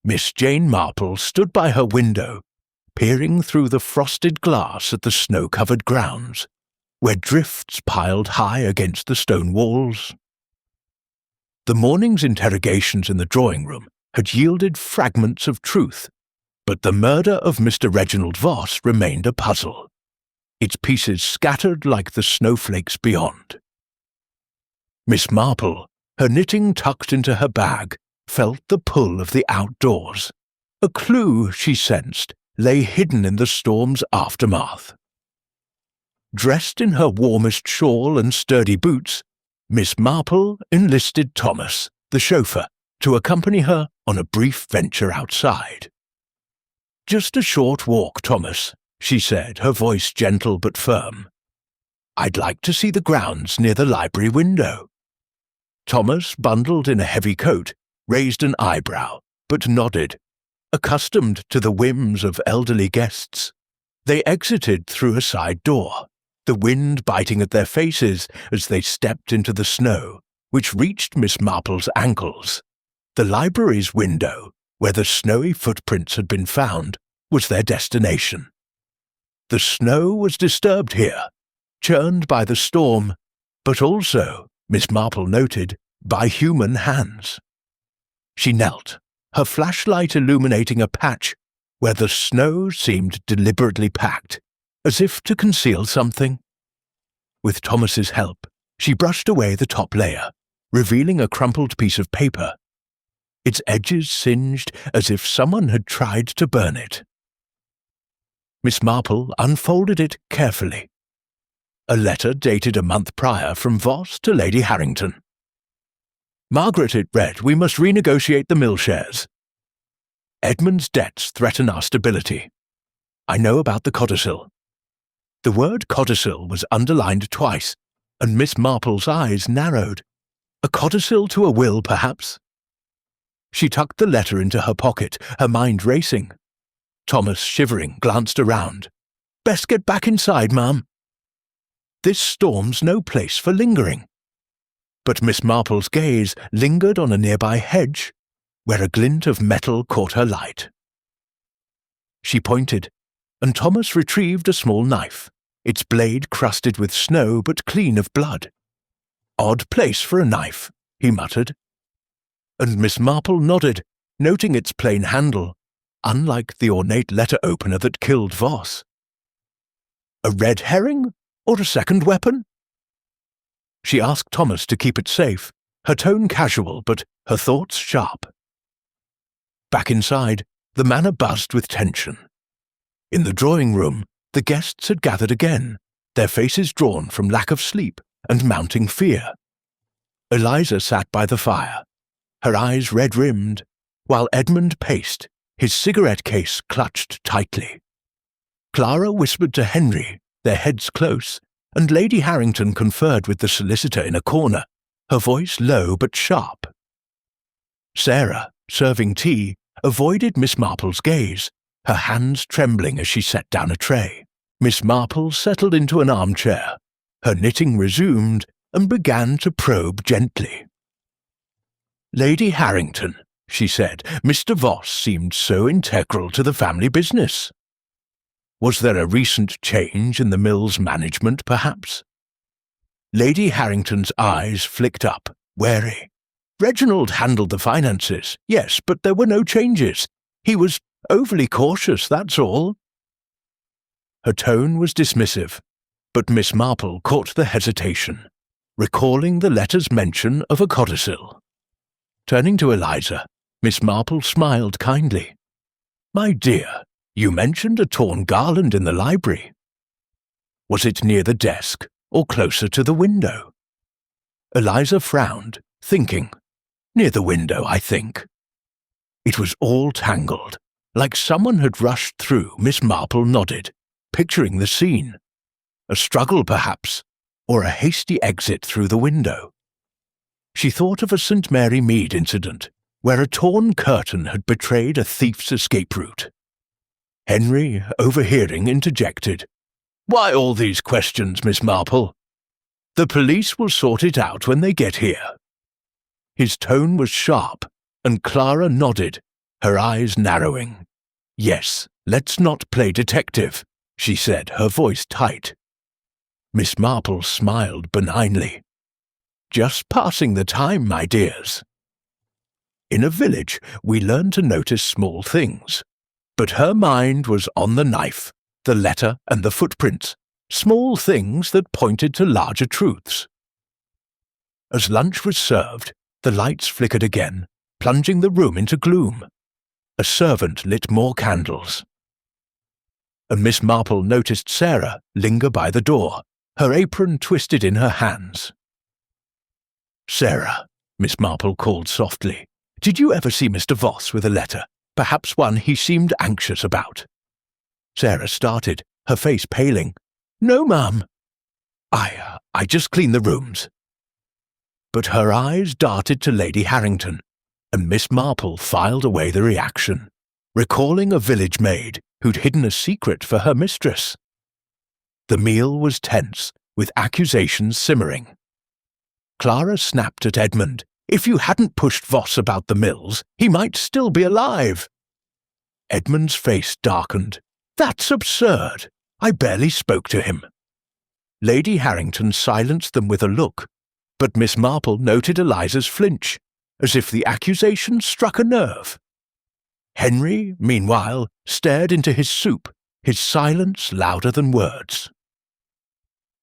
Miss Jane Marple stood by her window, peering through the frosted glass at the snow-covered grounds, where drifts piled high against the stone walls. The morning's interrogations in the drawing-room had yielded fragments of truth, but the murder of Mr. Reginald Voss remained a puzzle, its pieces scattered like the snowflakes beyond. Miss Marple, her knitting tucked into her bag, felt the pull of the outdoors. A clue, she sensed, lay hidden in the storm's aftermath. Dressed in her warmest shawl and sturdy boots, Miss Marple enlisted Thomas, the chauffeur, to accompany her on a brief venture outside. "Just a short walk, Thomas," she said, her voice gentle but firm. "I'd like to see the grounds near the library window." Thomas, bundled in a heavy coat, raised an eyebrow, but nodded, accustomed to the whims of elderly guests. They exited through a side door, the wind biting at their faces as they stepped into the snow, which reached Miss Marple's ankles. The library's window, where the snowy footprints had been found, was their destination. The snow was disturbed here, churned by the storm, but also, Miss Marple noted, by human hands. She knelt, her flashlight illuminating a patch where the snow seemed deliberately packed, as if to conceal something. With Thomas's help, she brushed away the top layer, revealing a crumpled piece of paper, its edges singed as if someone had tried to burn it. Miss Marple unfolded it carefully. A letter dated a month prior from Voss to Lady Harrington. "Margaret," it read, "we must renegotiate the mill shares. Edmund's debts threaten our stability. I know about the codicil." The word codicil was underlined twice, and Miss Marple's eyes narrowed. A codicil to a will, perhaps? She tucked the letter into her pocket, her mind racing. Thomas, shivering, glanced around. "Best get back inside, ma'am." This storm's no place for lingering. But Miss Marple's gaze lingered on a nearby hedge, where a glint of metal caught her light. She pointed, and Thomas retrieved a small knife, its blade crusted with snow but clean of blood. "Odd place for a knife," he muttered. And Miss Marple nodded, noting its plain handle, unlike the ornate letter opener that killed Voss. A red herring? Or a second weapon? She asked Thomas to keep it safe, her tone casual but her thoughts sharp. Back inside, the manor buzzed with tension. In the drawing room, the guests had gathered again, their faces drawn from lack of sleep and mounting fear. Eliza sat by the fire, her eyes red-rimmed, while Edmund paced, his cigarette case clutched tightly. Clara whispered to Henry, their heads close, and Lady Harrington conferred with the solicitor in a corner, her voice low but sharp. Sarah, serving tea, avoided Miss Marple's gaze, her hands trembling as she set down a tray. Miss Marple settled into an armchair, her knitting resumed, and began to probe gently. "Lady Harrington," she said, "Mr. Voss seemed so integral to the family business. Was there a recent change in the mill's management, perhaps?" Lady Harrington's eyes flicked up, wary. "Reginald handled the finances, yes, but there were no changes. He was overly cautious, that's all." Her tone was dismissive, but Miss Marple caught the hesitation, recalling the letter's mention of a codicil. Turning to Eliza, Miss Marple smiled kindly. "My dear, you mentioned a torn garland in the library. Was it near the desk or closer to the window?" Eliza frowned, thinking. "Near the window, I think." It was all tangled, like someone had rushed through. Miss Marple nodded, picturing the scene. A struggle, perhaps, or a hasty exit through the window. She thought of a St. Mary Mead incident, where a torn curtain had betrayed a thief's escape route. Henry, overhearing, interjected, "Why all these questions, Miss Marple? The police will sort it out when they get here." His tone was sharp, and Clara nodded, her eyes narrowing. "Yes, let's not play detective," she said, her voice tight. Miss Marple smiled benignly. "Just passing the time, my dears." In a village, we learn to notice small things. But her mind was on the knife, the letter and the footprints, small things that pointed to larger truths. As lunch was served, the lights flickered again, plunging the room into gloom. A servant lit more candles. And Miss Marple noticed Sarah linger by the door, her apron twisted in her hands. "Sarah," Miss Marple called softly, "did you ever see Mr. Voss with a letter? Perhaps one he seemed anxious about?" Sarah started, her face paling. "No, ma'am. I just cleaned the rooms." But her eyes darted to Lady Harrington, and Miss Marple filed away the reaction, recalling a village maid who'd hidden a secret for her mistress. The meal was tense, with accusations simmering. Clara snapped at Edmund. "If you hadn't pushed Voss about the mills, he might still be alive." Edmund's face darkened. "That's absurd. I barely spoke to him." Lady Harrington silenced them with a look, but Miss Marple noted Eliza's flinch, as if the accusation struck a nerve. Henry, meanwhile, stared into his soup, his silence louder than words.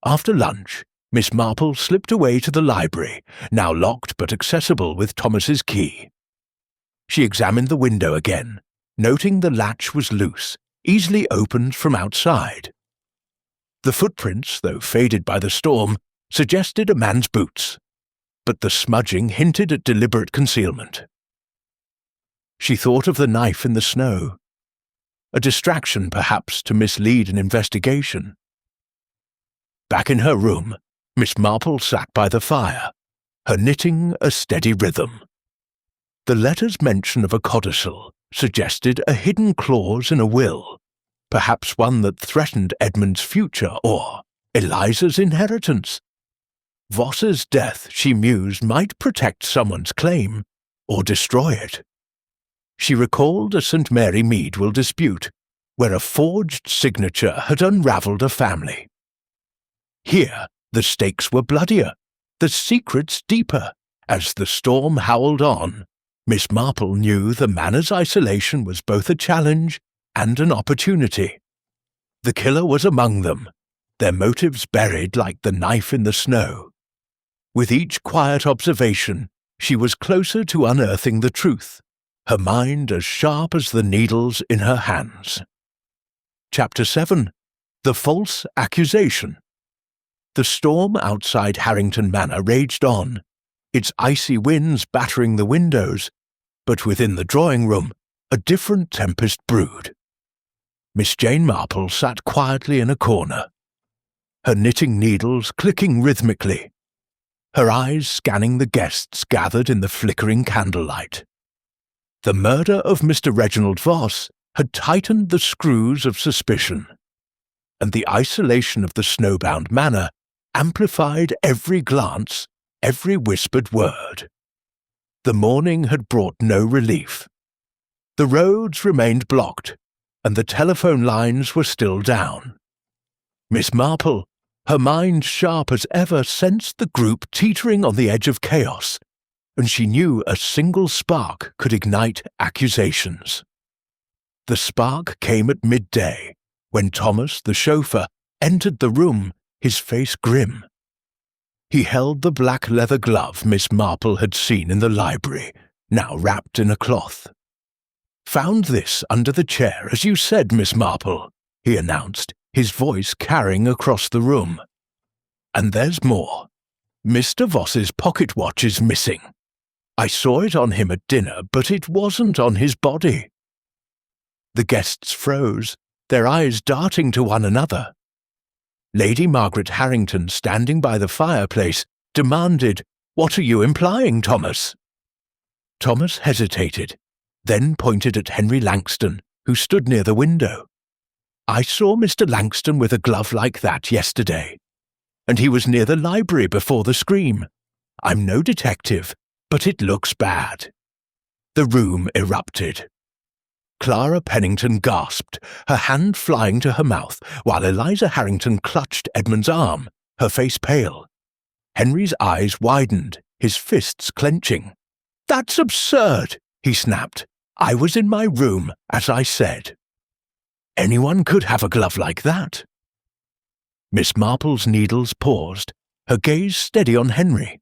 After lunch, Miss Marple slipped away to the library, now locked but accessible with Thomas's key. She examined the window again, noting the latch was loose, easily opened from outside. The footprints, though faded by the storm, suggested a man's boots, but the smudging hinted at deliberate concealment. She thought of the knife in the snow. A distraction, perhaps, to mislead an investigation. Back in her room, Miss Marple sat by the fire, her knitting a steady rhythm. The letter's mention of a codicil suggested a hidden clause in a will, perhaps one that threatened Edmund's future or Eliza's inheritance. Voss's death, she mused, might protect someone's claim or destroy it. She recalled a St. Mary Mead will dispute, where a forged signature had unravelled a family. Here, the stakes were bloodier, the secrets deeper. As the storm howled on, Miss Marple knew the manor's isolation was both a challenge and an opportunity. The killer was among them, their motives buried like the knife in the snow. With each quiet observation, she was closer to unearthing the truth, her mind as sharp as the needles in her hands. Chapter 7. The False Accusation. The storm outside Harrington Manor raged on, its icy winds battering the windows, but within the drawing room a different tempest brewed. Miss Jane Marple sat quietly in a corner, her knitting needles clicking rhythmically, her eyes scanning the guests gathered in the flickering candlelight. The murder of Mr. Reginald Voss had tightened the screws of suspicion, and the isolation of the snowbound manor amplified every glance, every whispered word. The morning had brought no relief. The roads remained blocked, and the telephone lines were still down. Miss Marple, her mind sharp as ever, sensed the group teetering on the edge of chaos, and she knew a single spark could ignite accusations. The spark came at midday, when Thomas, the chauffeur, entered the room, his face grim. He held the black leather glove Miss Marple had seen in the library, now wrapped in a cloth. "Found this under the chair, as you said, Miss Marple," he announced, his voice carrying across the room. "And there's more. Mr. Voss's pocket watch is missing. I saw it on him at dinner, but it wasn't on his body." The guests froze, their eyes darting to one another. Lady Margaret Harrington, standing by the fireplace, demanded, "What are you implying, Thomas?" Thomas hesitated, then pointed at Henry Langston, who stood near the window. "I saw Mr. Langston with a glove like that yesterday, and he was near the library before the scream. I'm no detective, but it looks bad." The room erupted. Clara Pennington gasped, her hand flying to her mouth, while Eliza Harrington clutched Edmund's arm, her face pale. Henry's eyes widened, his fists clenching. "That's absurd," he snapped. "I was in my room, as I said. Anyone could have a glove like that." Miss Marple's needles paused, her gaze steady on Henry.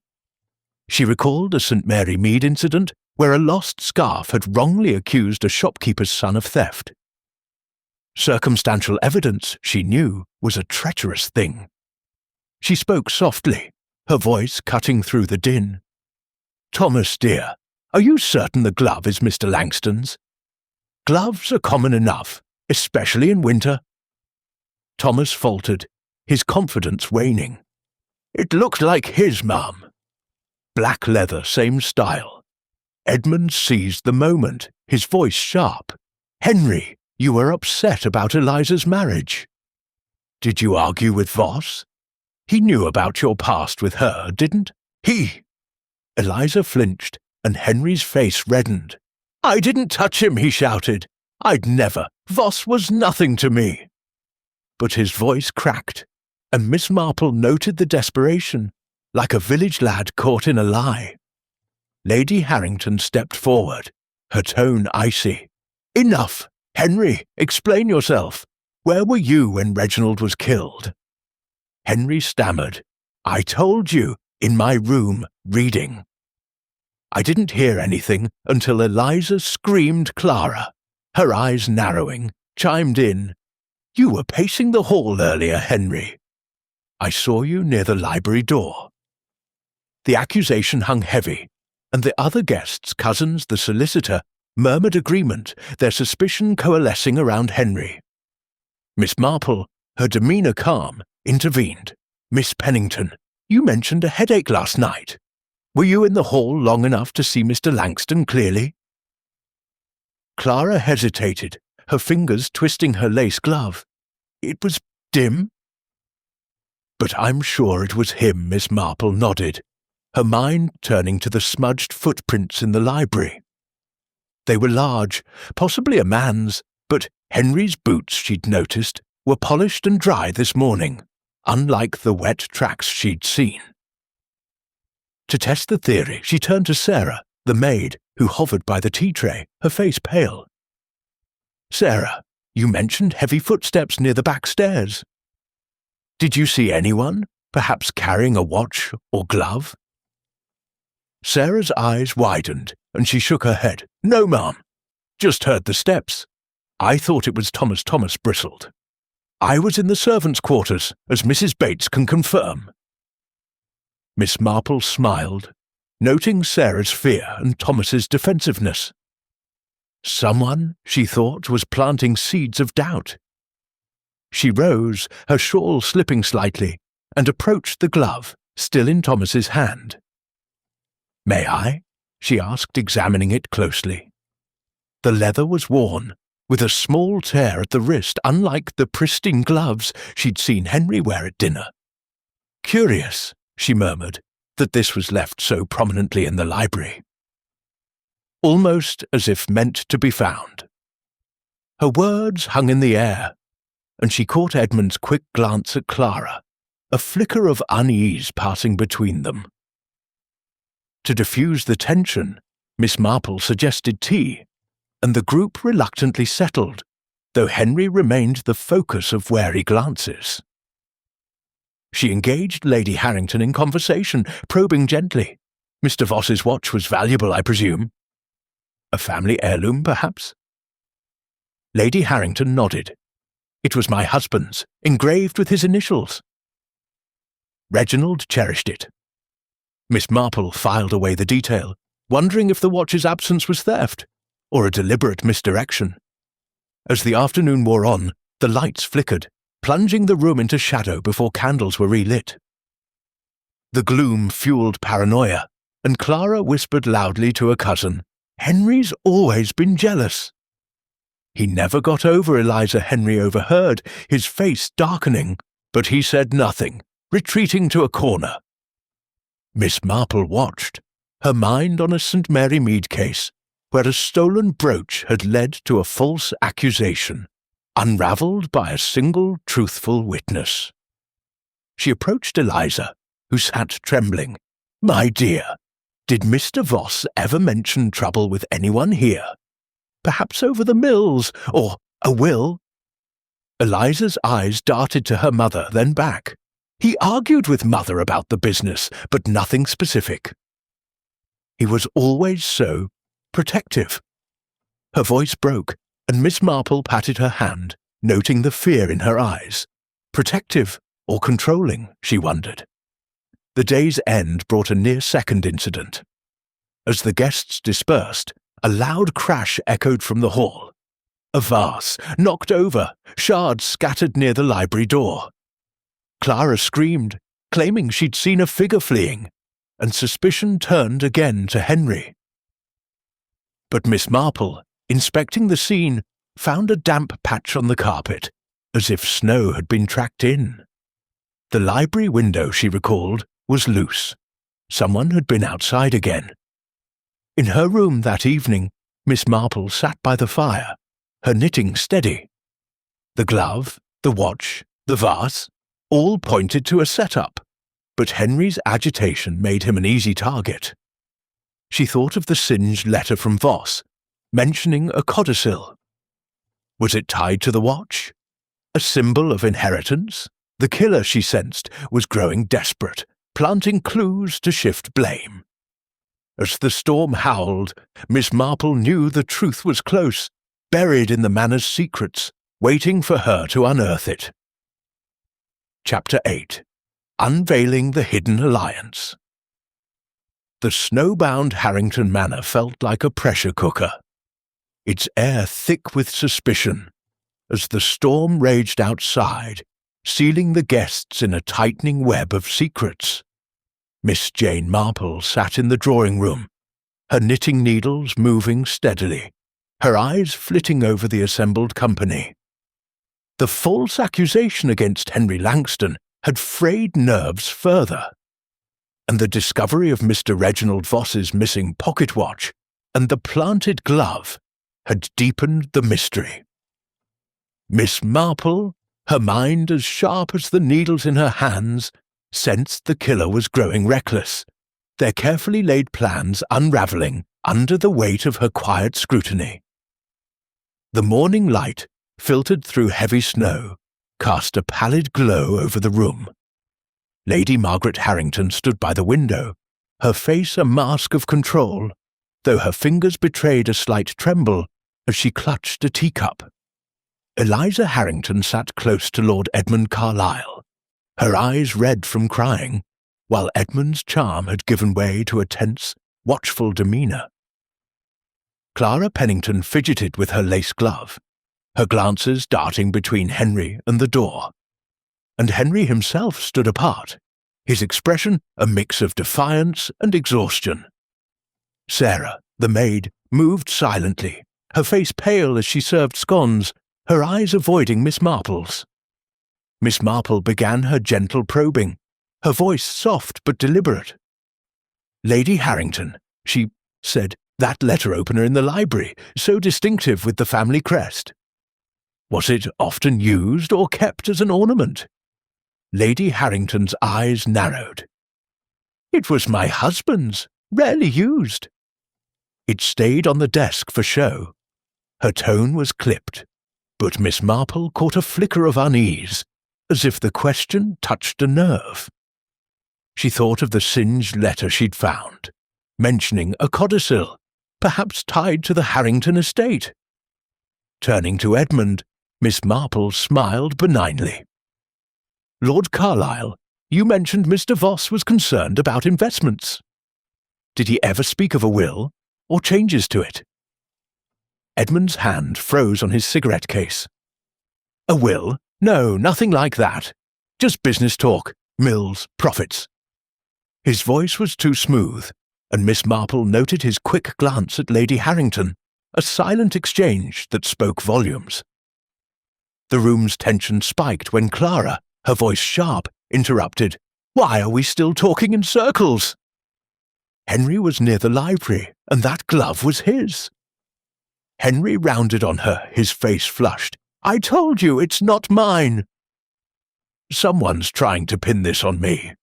She recalled a St. Mary Mead incident where a lost scarf had wrongly accused a shopkeeper's son of theft. Circumstantial evidence, she knew, was a treacherous thing. She spoke softly, her voice cutting through the din. "Thomas, dear, are you certain the glove is Mr. Langston's? Gloves are common enough, especially in winter." Thomas faltered, his confidence waning. "It looked like his, ma'am. Black leather, same style." Edmund seized the moment, his voice sharp. "Henry, you were upset about Eliza's marriage. Did you argue with Voss? He knew about your past with her, didn't he?" Eliza flinched, and Henry's face reddened. "I didn't touch him," he shouted. "I'd never. Voss was nothing to me." But his voice cracked, and Miss Marple noted the desperation, like a village lad caught in a lie. Lady Harrington stepped forward, her tone icy. "Enough! Henry, explain yourself. Where were you when Reginald was killed?" Henry stammered. "I told you, in my room, reading." "I didn't hear anything until Eliza screamed Clara." Her eyes narrowing, chimed in. "You were pacing the hall earlier, Henry. I saw you near the library door." The accusation hung heavy, and the other guests, cousins, the solicitor, murmured agreement, their suspicion coalescing around Henry. Miss Marple, her demeanour calm, intervened. "Miss Pennington, you mentioned a headache last night. Were you in the hall long enough to see Mr. Langston clearly?" Clara hesitated, her fingers twisting her lace glove. "It was dim." "But I'm sure it was him," Miss Marple nodded, her mind turning to the smudged footprints in the library. They were large, possibly a man's, but Henry's boots, she'd noticed, were polished and dry this morning, unlike the wet tracks she'd seen. To test the theory, she turned to Sarah, the maid, who hovered by the tea tray, her face pale. "Sarah, you mentioned heavy footsteps near the back stairs." Did you see anyone, perhaps carrying a watch or glove?" Sarah's eyes widened, and she shook her head. "No, ma'am. Just heard the steps. I thought it was Thomas." Thomas bristled. "I was in the servants' quarters, as Mrs. Bates can confirm." Miss Marple smiled, noting Sarah's fear and Thomas's defensiveness. Someone, she thought, was planting seeds of doubt. She rose, her shawl slipping slightly, and approached the glove, still in Thomas's hand. "May I?" she asked, examining it closely. The leather was worn, with a small tear at the wrist, unlike the pristine gloves she'd seen Henry wear at dinner. "Curious," she murmured, "that this was left so prominently in the library." Almost as if meant to be found. Her words hung in the air, and she caught Edmund's quick glance at Clara, a flicker of unease passing between them. To diffuse the tension, Miss Marple suggested tea, and the group reluctantly settled, though Henry remained the focus of wary glances. She engaged Lady Harrington in conversation, probing gently. "Mr. Voss's watch was valuable, I presume? A family heirloom, perhaps?" Lady Harrington nodded. "It was my husband's, engraved with his initials." Reginald cherished it. Miss Marple filed away the detail, wondering if the watch's absence was theft, or a deliberate misdirection. As the afternoon wore on, the lights flickered, plunging the room into shadow before candles were relit. The gloom fueled paranoia, and Clara whispered loudly to a cousin, "Henry's always been jealous." He never got over Eliza. Henry overheard, his face darkening, but he said nothing, retreating to a corner. Miss Marple watched, her mind on a St. Mary Mead case, where a stolen brooch had led to a false accusation, unravelled by a single truthful witness. She approached Eliza, who sat trembling. "My dear, did Mr. Voss ever mention trouble with anyone here? Perhaps over the mills, or a will?" Eliza's eyes darted to her mother, then back. "He argued with Mother about the business, but nothing specific. He was always so protective." Her voice broke, and Miss Marple patted her hand, noting the fear in her eyes. Protective or controlling, she wondered. The day's end brought a near-second incident. As the guests dispersed, a loud crash echoed from the hall. A vase, knocked over, shards scattered near the library door. Clara screamed, claiming she'd seen a figure fleeing, and suspicion turned again to Henry. But Miss Marple, inspecting the scene, found a damp patch on the carpet, as if snow had been tracked in. The library window, she recalled, was loose. Someone had been outside again. In her room that evening, Miss Marple sat by the fire, her knitting steady. The glove, the watch, the vase, all pointed to a setup, but Henry's agitation made him an easy target. She thought of the singed letter from Voss, mentioning a codicil. Was it tied to the watch? A symbol of inheritance? The killer, she sensed, was growing desperate, planting clues to shift blame. As the storm howled, Miss Marple knew the truth was close, buried in the manor's secrets, waiting for her to unearth it. Chapter 8. Unveiling the Hidden Alliance. The snowbound Harrington Manor felt like a pressure cooker, its air thick with suspicion, as the storm raged outside, sealing the guests in a tightening web of secrets. Miss Jane Marple sat in the drawing-room, her knitting needles moving steadily, her eyes flitting over the assembled company. The false accusation against Henry Langston had frayed nerves further, and the discovery of Mr. Reginald Voss's missing pocket watch and the planted glove had deepened the mystery. Miss Marple, her mind as sharp as the needles in her hands, sensed the killer was growing reckless, their carefully laid plans unravelling under the weight of her quiet scrutiny. The morning light filtered through heavy snow, cast a pallid glow over the room. Lady Margaret Harrington stood by the window, her face a mask of control, though her fingers betrayed a slight tremble as she clutched a teacup. Eliza Harrington sat close to Lord Edmund Carlisle, her eyes red from crying, while Edmund's charm had given way to a tense, watchful demeanour. Clara Pennington fidgeted with her lace glove, her glances darting between Henry and the door. And Henry himself stood apart, his expression a mix of defiance and exhaustion. Sarah, the maid, moved silently, her face pale as she served scones, her eyes avoiding Miss Marple's. Miss Marple began her gentle probing, her voice soft but deliberate. "Lady Harrington," she said, "that letter opener in the library, so distinctive with the family crest. Was it often used or kept as an ornament?" Lady Harrington's eyes narrowed. "It was my husband's, rarely used." "It stayed on the desk for show." Her tone was clipped, but Miss Marple caught a flicker of unease, as if the question touched a nerve. She thought of the singed letter she'd found, mentioning a codicil, perhaps tied to the Harrington estate. Turning to Edmund, Miss Marple smiled benignly. "Lord Carlisle, you mentioned Mr. Voss was concerned about investments. Did he ever speak of a will, or changes to it?" Edmund's hand froze on his cigarette case. "A will? No, nothing like that. Just business talk, mills, profits." His voice was too smooth, and Miss Marple noted his quick glance at Lady Harrington, a silent exchange that spoke volumes. The room's tension spiked when Clara, her voice sharp, interrupted, "Why are we still talking in circles?" Henry was near the library, and that glove was his. Henry rounded on her, his face flushed. "I told you it's not mine." "Someone's trying to pin this on me."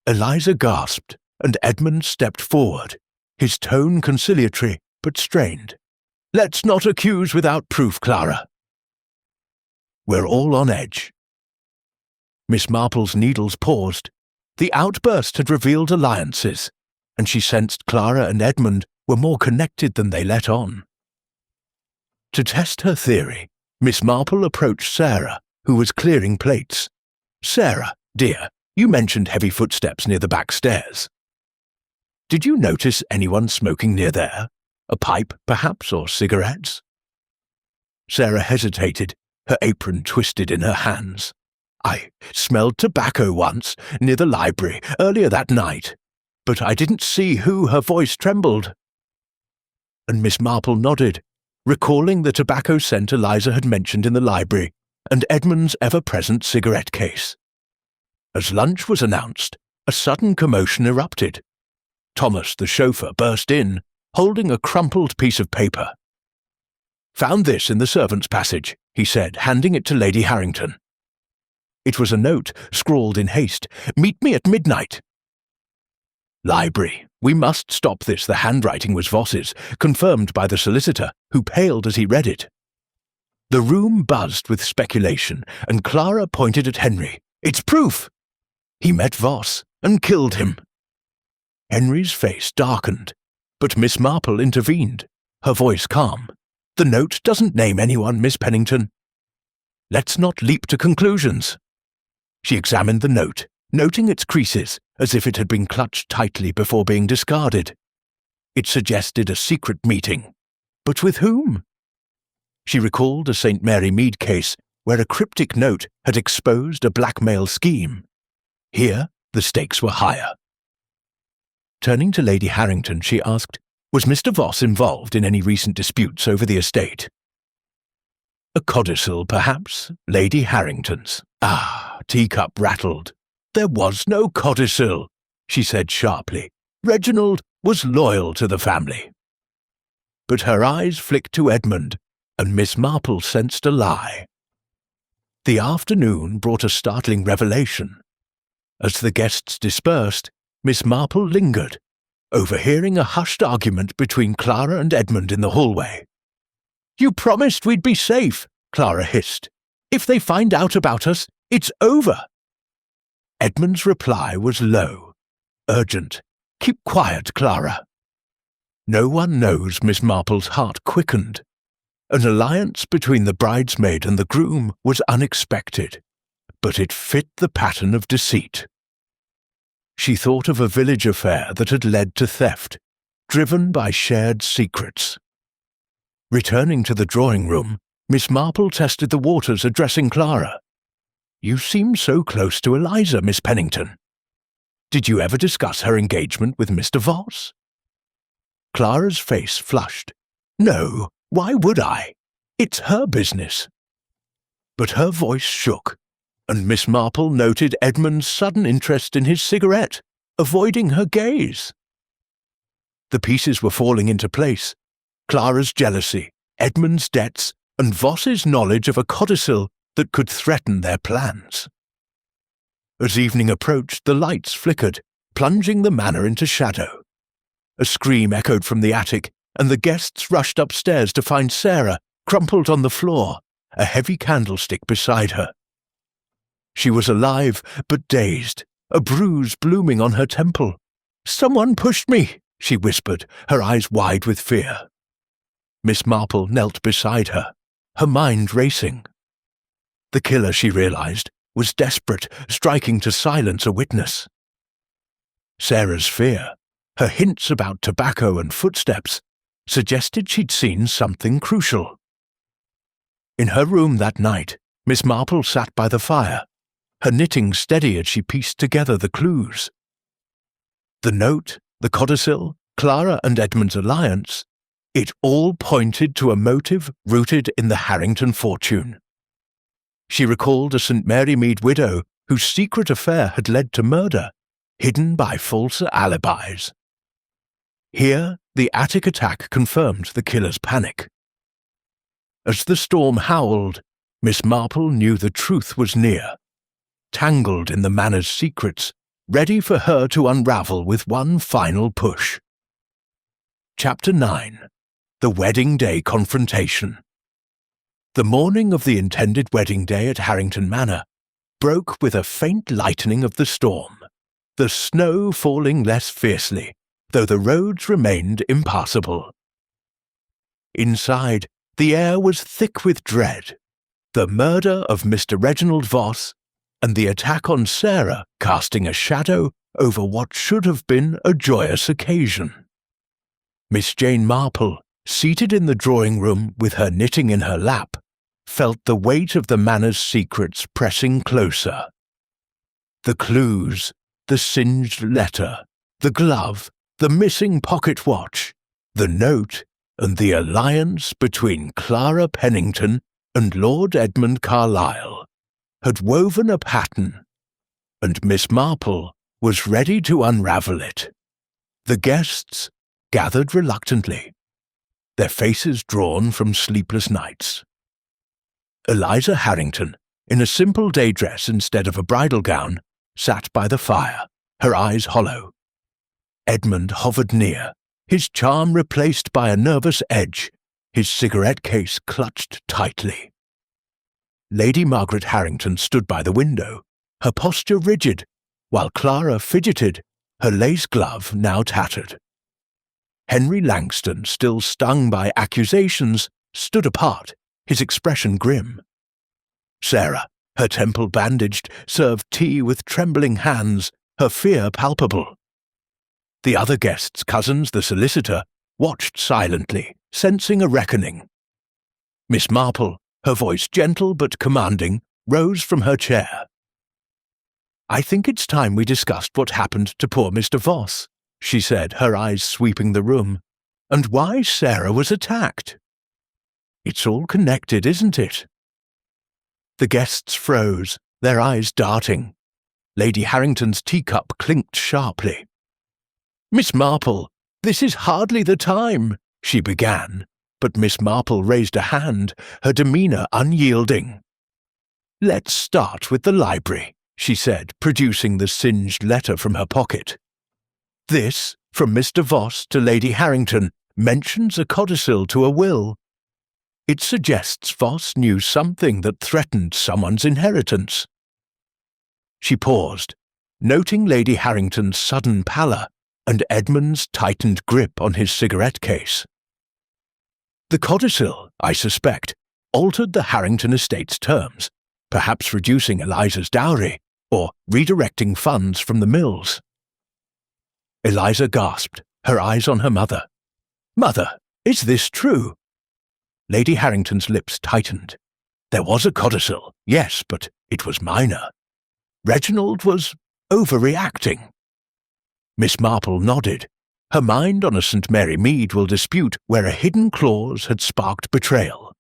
Eliza gasped, and Edmund stepped forward, his tone conciliatory but strained. "Let's not accuse without proof, Clara." "We're all on edge." Miss Marple's needles paused. The outburst had revealed alliances, and she sensed Clara and Edmund were more connected than they let on. To test her theory, Miss Marple approached Sarah, who was clearing plates. "Sarah, dear, you mentioned heavy footsteps near the back stairs. Did you notice anyone smoking near there? A pipe, perhaps, or cigarettes?" Sarah hesitated, her apron twisted in her hands. "I smelled tobacco once, near the library, earlier that night, but I didn't see who." Her voice trembled. And Miss Marple nodded, recalling the tobacco scent Eliza had mentioned in the library, and Edmund's ever-present cigarette case. As lunch was announced, a sudden commotion erupted. Thomas, the chauffeur, burst in, holding a crumpled piece of paper. "Found this in the servants' passage," he said, handing it to Lady Harrington. It was a note, scrawled in haste. "Meet me at midnight." "Library. We must stop this." The handwriting was Voss's, confirmed by the solicitor, who paled as he read it. The room buzzed with speculation, and Clara pointed at Henry. "It's proof! He met Voss and killed him." Henry's face darkened, but Miss Marple intervened, her voice calm. "The note doesn't name anyone, Miss Pennington. Let's not leap to conclusions." She examined the note, noting its creases, as if it had been clutched tightly before being discarded. It suggested a secret meeting. But with whom? She recalled a St. Mary Mead case where a cryptic note had exposed a blackmail scheme. Here, the stakes were higher. Turning to Lady Harrington, she asked, "Was Mr. Voss involved in any recent disputes over the estate?" "A codicil, perhaps, Lady Harrington's." Teacup rattled. "There was no codicil," she said sharply. "Reginald was loyal to the family." But her eyes flicked to Edmund, and Miss Marple sensed a lie. The afternoon brought a startling revelation. As the guests dispersed, Miss Marple lingered, overhearing a hushed argument between Clara and Edmund in the hallway. "You promised we'd be safe," Clara hissed. If they find out about us, it's over." Edmund's reply was low, urgent. "Keep quiet, Clara." No one knows Miss Marple's heart quickened. An alliance between the bridesmaid and the groom was unexpected, but it fit the pattern of deceit. She thought of a village affair that had led to theft, driven by shared secrets. Returning to the drawing-room, Miss Marple tested the waters, addressing Clara. "You seem so close to Eliza, Miss Pennington. Did you ever discuss her engagement with Mr. Voss?" Clara's face flushed. "No, why would I? It's her business." But her voice shook, and Miss Marple noted Edmund's sudden interest in his cigarette, avoiding her gaze. The pieces were falling into place. Clara's jealousy, Edmund's debts, and Voss's knowledge of a codicil that could threaten their plans. As evening approached, the lights flickered, plunging the manor into shadow. A scream echoed from the attic, and the guests rushed upstairs to find Sarah, crumpled on the floor, a heavy candlestick beside her. She was alive, but dazed, a bruise blooming on her temple. "Someone pushed me," she whispered, her eyes wide with fear. Miss Marple knelt beside her, her mind racing. The killer, she realized, was desperate, striking to silence a witness. Sarah's fear, her hints about tobacco and footsteps, suggested she'd seen something crucial. In her room that night, Miss Marple sat by the fire, her knitting steady as she pieced together the clues. The note, the codicil, Clara and Edmund's alliance, it all pointed to a motive rooted in the Harrington fortune. She recalled a St. Mary Mead widow whose secret affair had led to murder, hidden by false alibis. Here, the attic attack confirmed the killer's panic. As the storm howled, Miss Marple knew the truth was near, tangled in the manor's secrets, ready for her to unravel with one final push. Chapter 9. The Wedding Day Confrontation. The morning of the intended wedding day at Harrington Manor broke with a faint lightening of the storm, the snow falling less fiercely, though the roads remained impassable. Inside, the air was thick with dread. The murder of Mr. Reginald Voss and the attack on Sarah casting a shadow over what should have been a joyous occasion. Miss Jane Marple, seated in the drawing-room with her knitting in her lap, felt the weight of the manor's secrets pressing closer. The clues, the singed letter, the glove, the missing pocket watch, the note, and the alliance between Clara Pennington and Lord Edmund Carlisle had woven a pattern, and Miss Marple was ready to unravel it. The guests gathered reluctantly, their faces drawn from sleepless nights. Eliza Harrington, in a simple day dress instead of a bridal gown, sat by the fire, her eyes hollow. Edmund hovered near, his charm replaced by a nervous edge, his cigarette case clutched tightly. Lady Margaret Harrington stood by the window, her posture rigid, while Clara fidgeted, her lace glove now tattered. Henry Langston, still stung by accusations, stood apart, his expression grim. Sarah, her temple bandaged, served tea with trembling hands, her fear palpable. The other guests' cousins, the solicitor, watched silently, sensing a reckoning. Miss Marple, her voice gentle but commanding, rose from her chair. "I think it's time we discussed what happened to poor Mr. Voss," she said, her eyes sweeping the room, "and why Sarah was attacked. It's all connected, isn't it?" The guests froze, their eyes darting. Lady Harrington's teacup clinked sharply. "Miss Marple, this is hardly the time," she began, but Miss Marple raised a hand, her demeanour unyielding. "Let's start with the library," she said, producing the singed letter from her pocket. "This, from Mr. Voss to Lady Harrington, mentions a codicil to a will. It suggests Voss knew something that threatened someone's inheritance. She paused, noting Lady Harrington's sudden pallor and Edmund's tightened grip on his cigarette case. The codicil, I suspect, altered the Harrington estate's terms, perhaps reducing Eliza's dowry or redirecting funds from the mills. Eliza gasped, her eyes on her mother. "Mother, is this true?" Lady Harrington's lips tightened. There was a codicil, yes, but it was minor. Reginald was overreacting. Miss Marple nodded. Her mind on a St. Mary Mead will dispute where a hidden clause had sparked betrayal.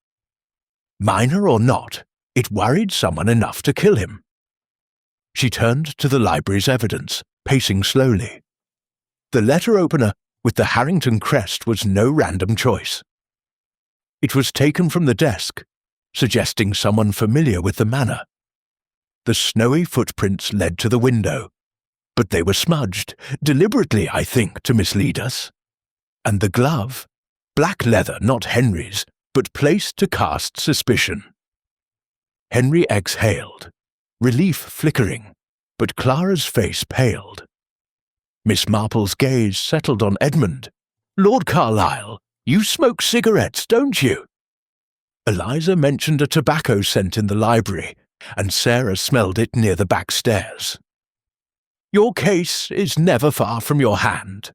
Minor or not, it worried someone enough to kill him. She turned to the library's evidence, pacing slowly. The letter opener with the Harrington crest was no random choice. It was taken from the desk, suggesting someone familiar with the manor. The snowy footprints led to the window, but they were smudged, deliberately, I think, to mislead us. And the glove, black leather, not Henry's, but placed to cast suspicion. Henry exhaled, relief flickering, but Clara's face paled. Miss Marple's gaze settled on Edmund. "Lord Carlisle, you smoke cigarettes, don't you?" Eliza mentioned a tobacco scent in the library, and Sarah smelled it near the back stairs. "Your case is never far from your hand."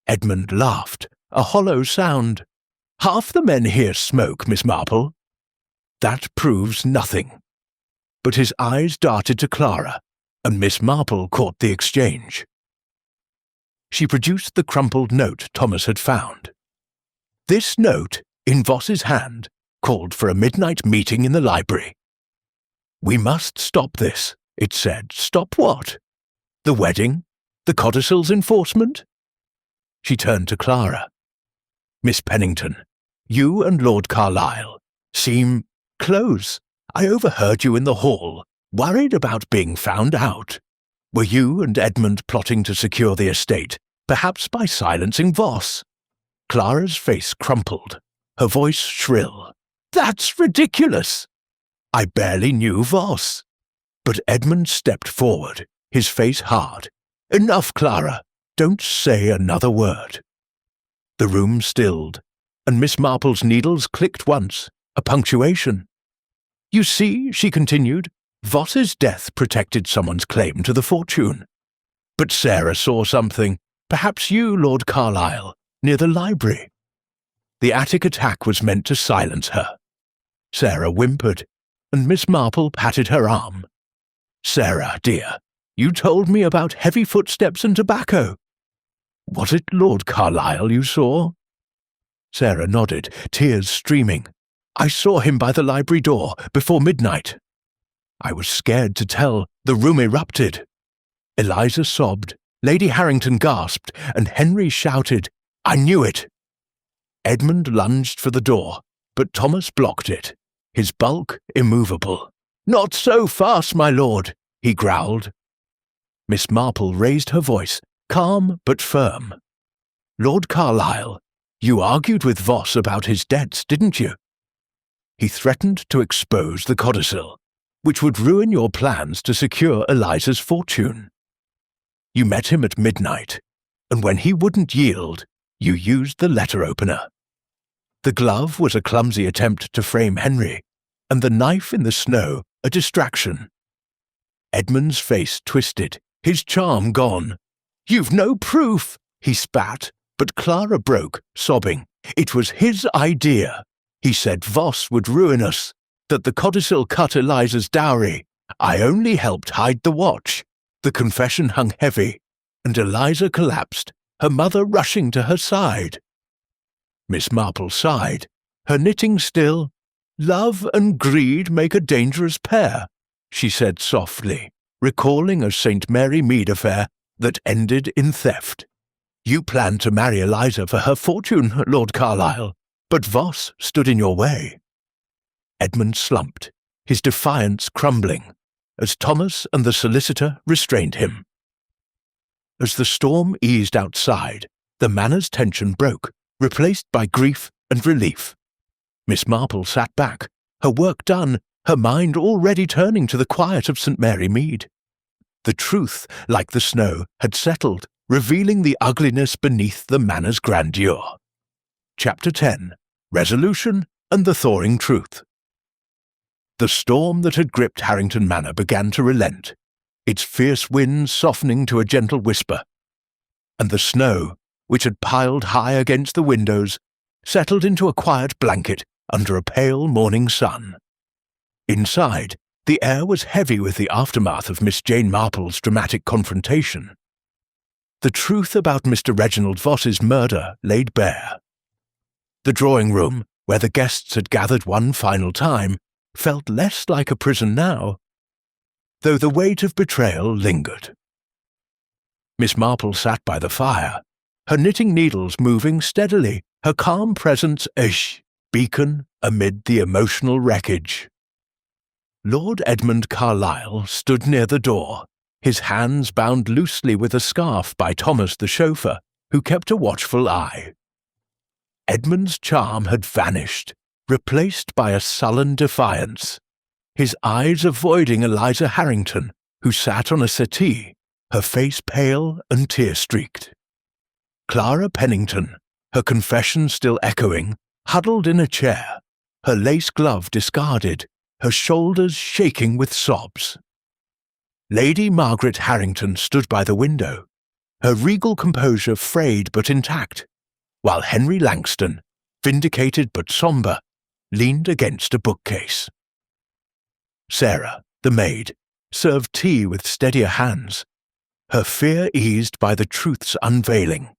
Edmund laughed, a hollow sound. "Half the men here smoke, Miss Marple." "That proves nothing." But his eyes darted to Clara, and Miss Marple caught the exchange. She produced the crumpled note Thomas had found. This note, in Voss's hand, called for a midnight meeting in the library. "We must stop this," it said. "Stop what? The wedding? The codicil's enforcement?" She turned to Clara. "Miss Pennington, you and Lord Carlisle seem close. I overheard you in the hall, worried about being found out. Were you and Edmund plotting to secure the estate, perhaps by silencing Voss?" Clara's face crumpled, her voice shrill. "That's ridiculous! I barely knew Voss." But Edmund stepped forward, his face hard. "Enough, Clara. Don't say another word." The room stilled, and Miss Marple's needles clicked once, a punctuation. "You see," she continued, "Voss's death protected someone's claim to the fortune. But Sarah saw something, perhaps you, Lord Carlisle, near the library." The attic attack was meant to silence her. Sarah whimpered, and Miss Marple patted her arm. "Sarah, dear, you told me about heavy footsteps and tobacco. Was it Lord Carlisle you saw?" Sarah nodded, tears streaming. "I saw him by the library door before midnight. I was scared to tell. The room erupted." Eliza sobbed, Lady Harrington gasped, and Henry shouted, "I knew it!" Edmund lunged for the door, but Thomas blocked it, his bulk immovable. "Not so fast, my lord," he growled. Miss Marple raised her voice, calm but firm. "Lord Carlisle, you argued with Voss about his debts, didn't you? He threatened to expose the codicil, which would ruin your plans to secure Eliza's fortune. You met him at midnight, and when he wouldn't yield, you used the letter opener. The glove was a clumsy attempt to frame Henry, and the knife in the snow a distraction." Edmund's face twisted, his charm gone. "You've no proof," he spat, but Clara broke, sobbing. "It was his idea. He said Voss would ruin us, that the codicil cut Eliza's dowry. I only helped hide the watch." The confession hung heavy, and Eliza collapsed, her mother rushing to her side. Miss Marple sighed, her knitting still. "Love and greed make a dangerous pair," she said softly, recalling a St. Mary Mead affair that ended in theft. "You planned to marry Eliza for her fortune, Lord Carlisle, but Voss stood in your way." Edmund slumped, his defiance crumbling, as Thomas and the solicitor restrained him. As the storm eased outside, the manor's tension broke, replaced by grief and relief. Miss Marple sat back, her work done, her mind already turning to the quiet of St. Mary Mead. The truth, like the snow, had settled, revealing the ugliness beneath the manor's grandeur. Chapter 10. Resolution and the thawing truth. The storm that had gripped Harrington Manor began to relent, its fierce winds softening to a gentle whisper, and the snow, which had piled high against the windows, settled into a quiet blanket under a pale morning sun. Inside, the air was heavy with the aftermath of Miss Jane Marple's dramatic confrontation. The truth about Mr. Reginald Voss's murder laid bare. The drawing-room, where the guests had gathered one final time, felt less like a prison now, though the weight of betrayal lingered. Miss Marple sat by the fire, her knitting needles moving steadily, her calm presence a beacon amid the emotional wreckage. Lord Edmund Carlyle stood near the door, his hands bound loosely with a scarf by Thomas the chauffeur, who kept a watchful eye. Edmund's charm had vanished, replaced by a sullen defiance, his eyes avoiding Eliza Harrington, who sat on a settee, her face pale and tear-streaked. Clara Pennington, her confession still echoing, huddled in a chair, her lace glove discarded, her shoulders shaking with sobs. Lady Margaret Harrington stood by the window, her regal composure frayed but intact, while Henry Langston, vindicated but sombre, leaned against a bookcase. Sarah, the maid, served tea with steadier hands, her fear eased by the truth's unveiling.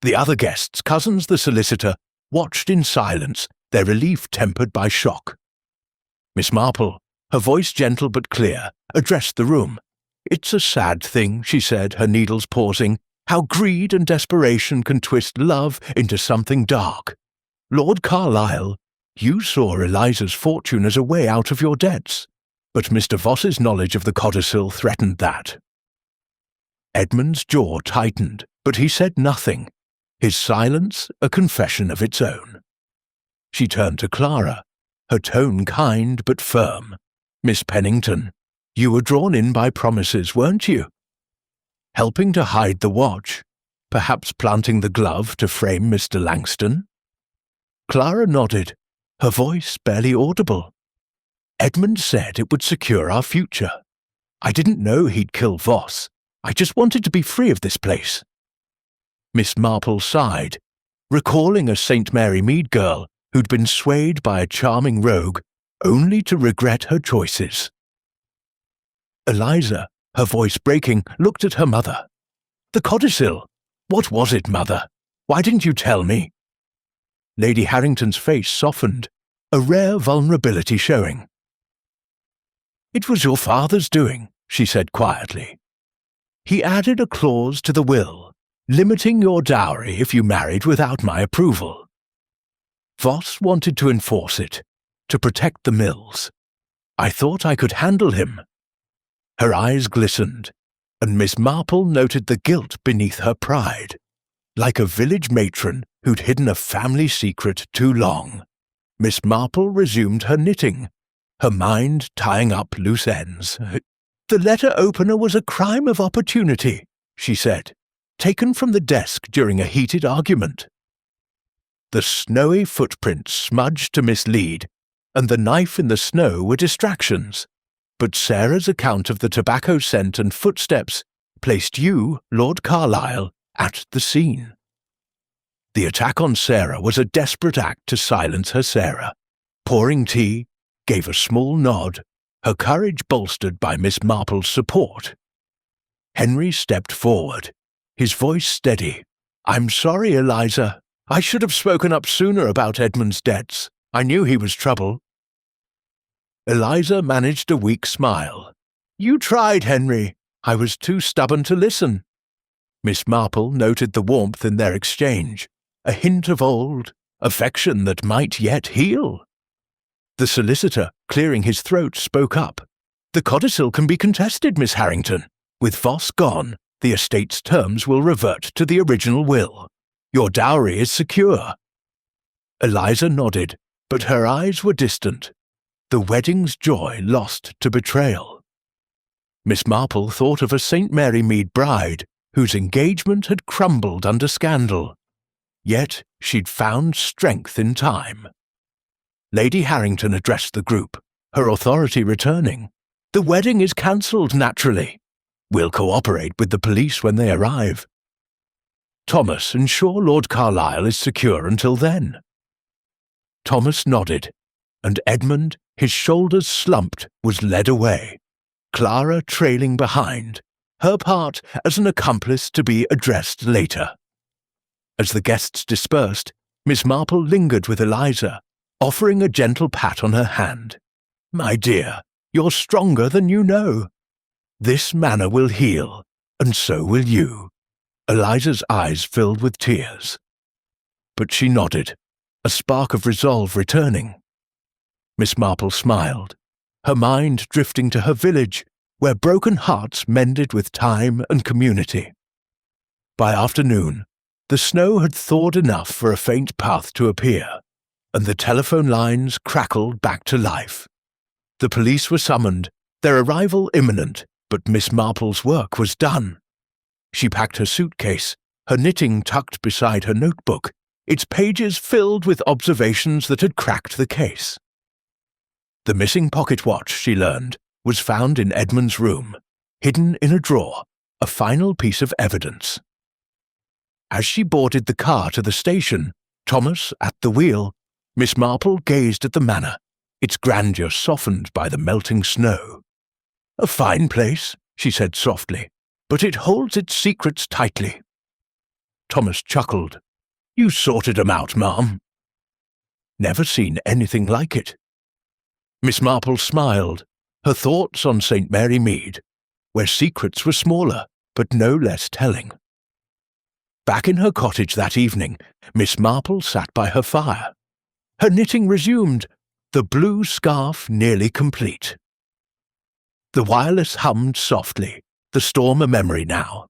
The other guests, cousins the solicitor, watched in silence, their relief tempered by shock. Miss Marple, her voice gentle but clear, addressed the room. "It's a sad thing," she said, her needles pausing, "how greed and desperation can twist love into something dark. Lord Carlyle, you saw Eliza's fortune as a way out of your debts, but Mr. Voss's knowledge of the codicil threatened that." Edmund's jaw tightened, but he said nothing, his silence a confession of its own. She turned to Clara, her tone kind but firm. "Miss Pennington, you were drawn in by promises, weren't you? Helping to hide the watch, perhaps planting the glove to frame Mr. Langston?" Clara nodded, her voice barely audible. "Edmund said it would secure our future. I didn't know he'd kill Voss. I just wanted to be free of this place." Miss Marple sighed, recalling a St. Mary Mead girl who'd been swayed by a charming rogue, only to regret her choices. Eliza, her voice breaking, looked at her mother. "The codicil! What was it, Mother? Why didn't you tell me?" Lady Harrington's face softened, a rare vulnerability showing. "It was your father's doing," she said quietly. "He added a clause to the will, limiting your dowry if you married without my approval. Voss wanted to enforce it, to protect the mills. I thought I could handle him." Her eyes glistened, and Miss Marple noted the guilt beneath her pride. Like a village matron who'd hidden a family secret too long, Miss Marple resumed her knitting, her mind tying up loose ends. "The letter opener was a crime of opportunity," she said, taken from the desk during a heated argument. The snowy footprints smudged to mislead, and the knife in the snow were distractions, but Sarah's account of the tobacco scent and footsteps placed you, Lord Carlyle, at the scene. The attack on Sarah was a desperate act to silence her. Sarah, pouring tea, gave a small nod, her courage bolstered by Miss Marple's support. Henry stepped forward, his voice steady. "I'm sorry, Eliza. I should have spoken up sooner about Edmund's debts. I knew he was trouble." Eliza managed a weak smile. "You tried, Henry. I was too stubborn to listen." Miss Marple noted the warmth in their exchange, a hint of old affection that might yet heal. The solicitor, clearing his throat, spoke up. "The codicil can be contested, Miss Harrington. With Voss gone, the estate's terms will revert to the original will. Your dowry is secure." Eliza nodded, but her eyes were distant, the wedding's joy lost to betrayal. Miss Marple thought of a St. Mary Mead bride whose engagement had crumbled under scandal, yet she'd found strength in time. Lady Harrington addressed the group, her authority returning. "The wedding is cancelled, naturally. We'll cooperate with the police when they arrive. Thomas, ensure Lord Carlisle is secure until then." Thomas nodded, and Edmund, his shoulders slumped, was led away, Clara trailing behind, her part as an accomplice to be addressed later. As the guests dispersed, Miss Marple lingered with Eliza, offering a gentle pat on her hand. "My dear, you're stronger than you know. This manor will heal, and so will you." Eliza's eyes filled with tears. But she nodded, a spark of resolve returning. Miss Marple smiled, her mind drifting to her village, where broken hearts mended with time and community. By afternoon, the snow had thawed enough for a faint path to appear, and the telephone lines crackled back to life. The police were summoned, their arrival imminent, but Miss Marple's work was done. She packed her suitcase, her knitting tucked beside her notebook, its pages filled with observations that had cracked the case. The missing pocket watch, she learned, was found in Edmund's room, hidden in a drawer, a final piece of evidence. As she boarded the car to the station, Thomas at the wheel, Miss Marple gazed at the manor, its grandeur softened by the melting snow. "A fine place," she said softly, "but it holds its secrets tightly." Thomas chuckled. "You sorted 'em out, ma'am." "Never seen anything like it." Miss Marple smiled, her thoughts on St. Mary Mead, where secrets were smaller, but no less telling. Back in her cottage that evening, Miss Marple sat by her fire. Her knitting resumed, the blue scarf nearly complete. The wireless hummed softly, the storm a memory now.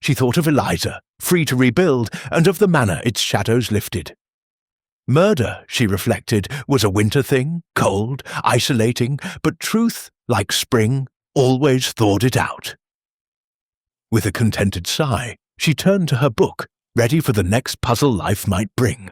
She thought of Eliza, free to rebuild, and of the manor its shadows lifted. Murder, she reflected, was a winter thing, cold, isolating, but truth, like spring, always thawed it out. With a contented sigh, she turned to her book, ready for the next puzzle life might bring.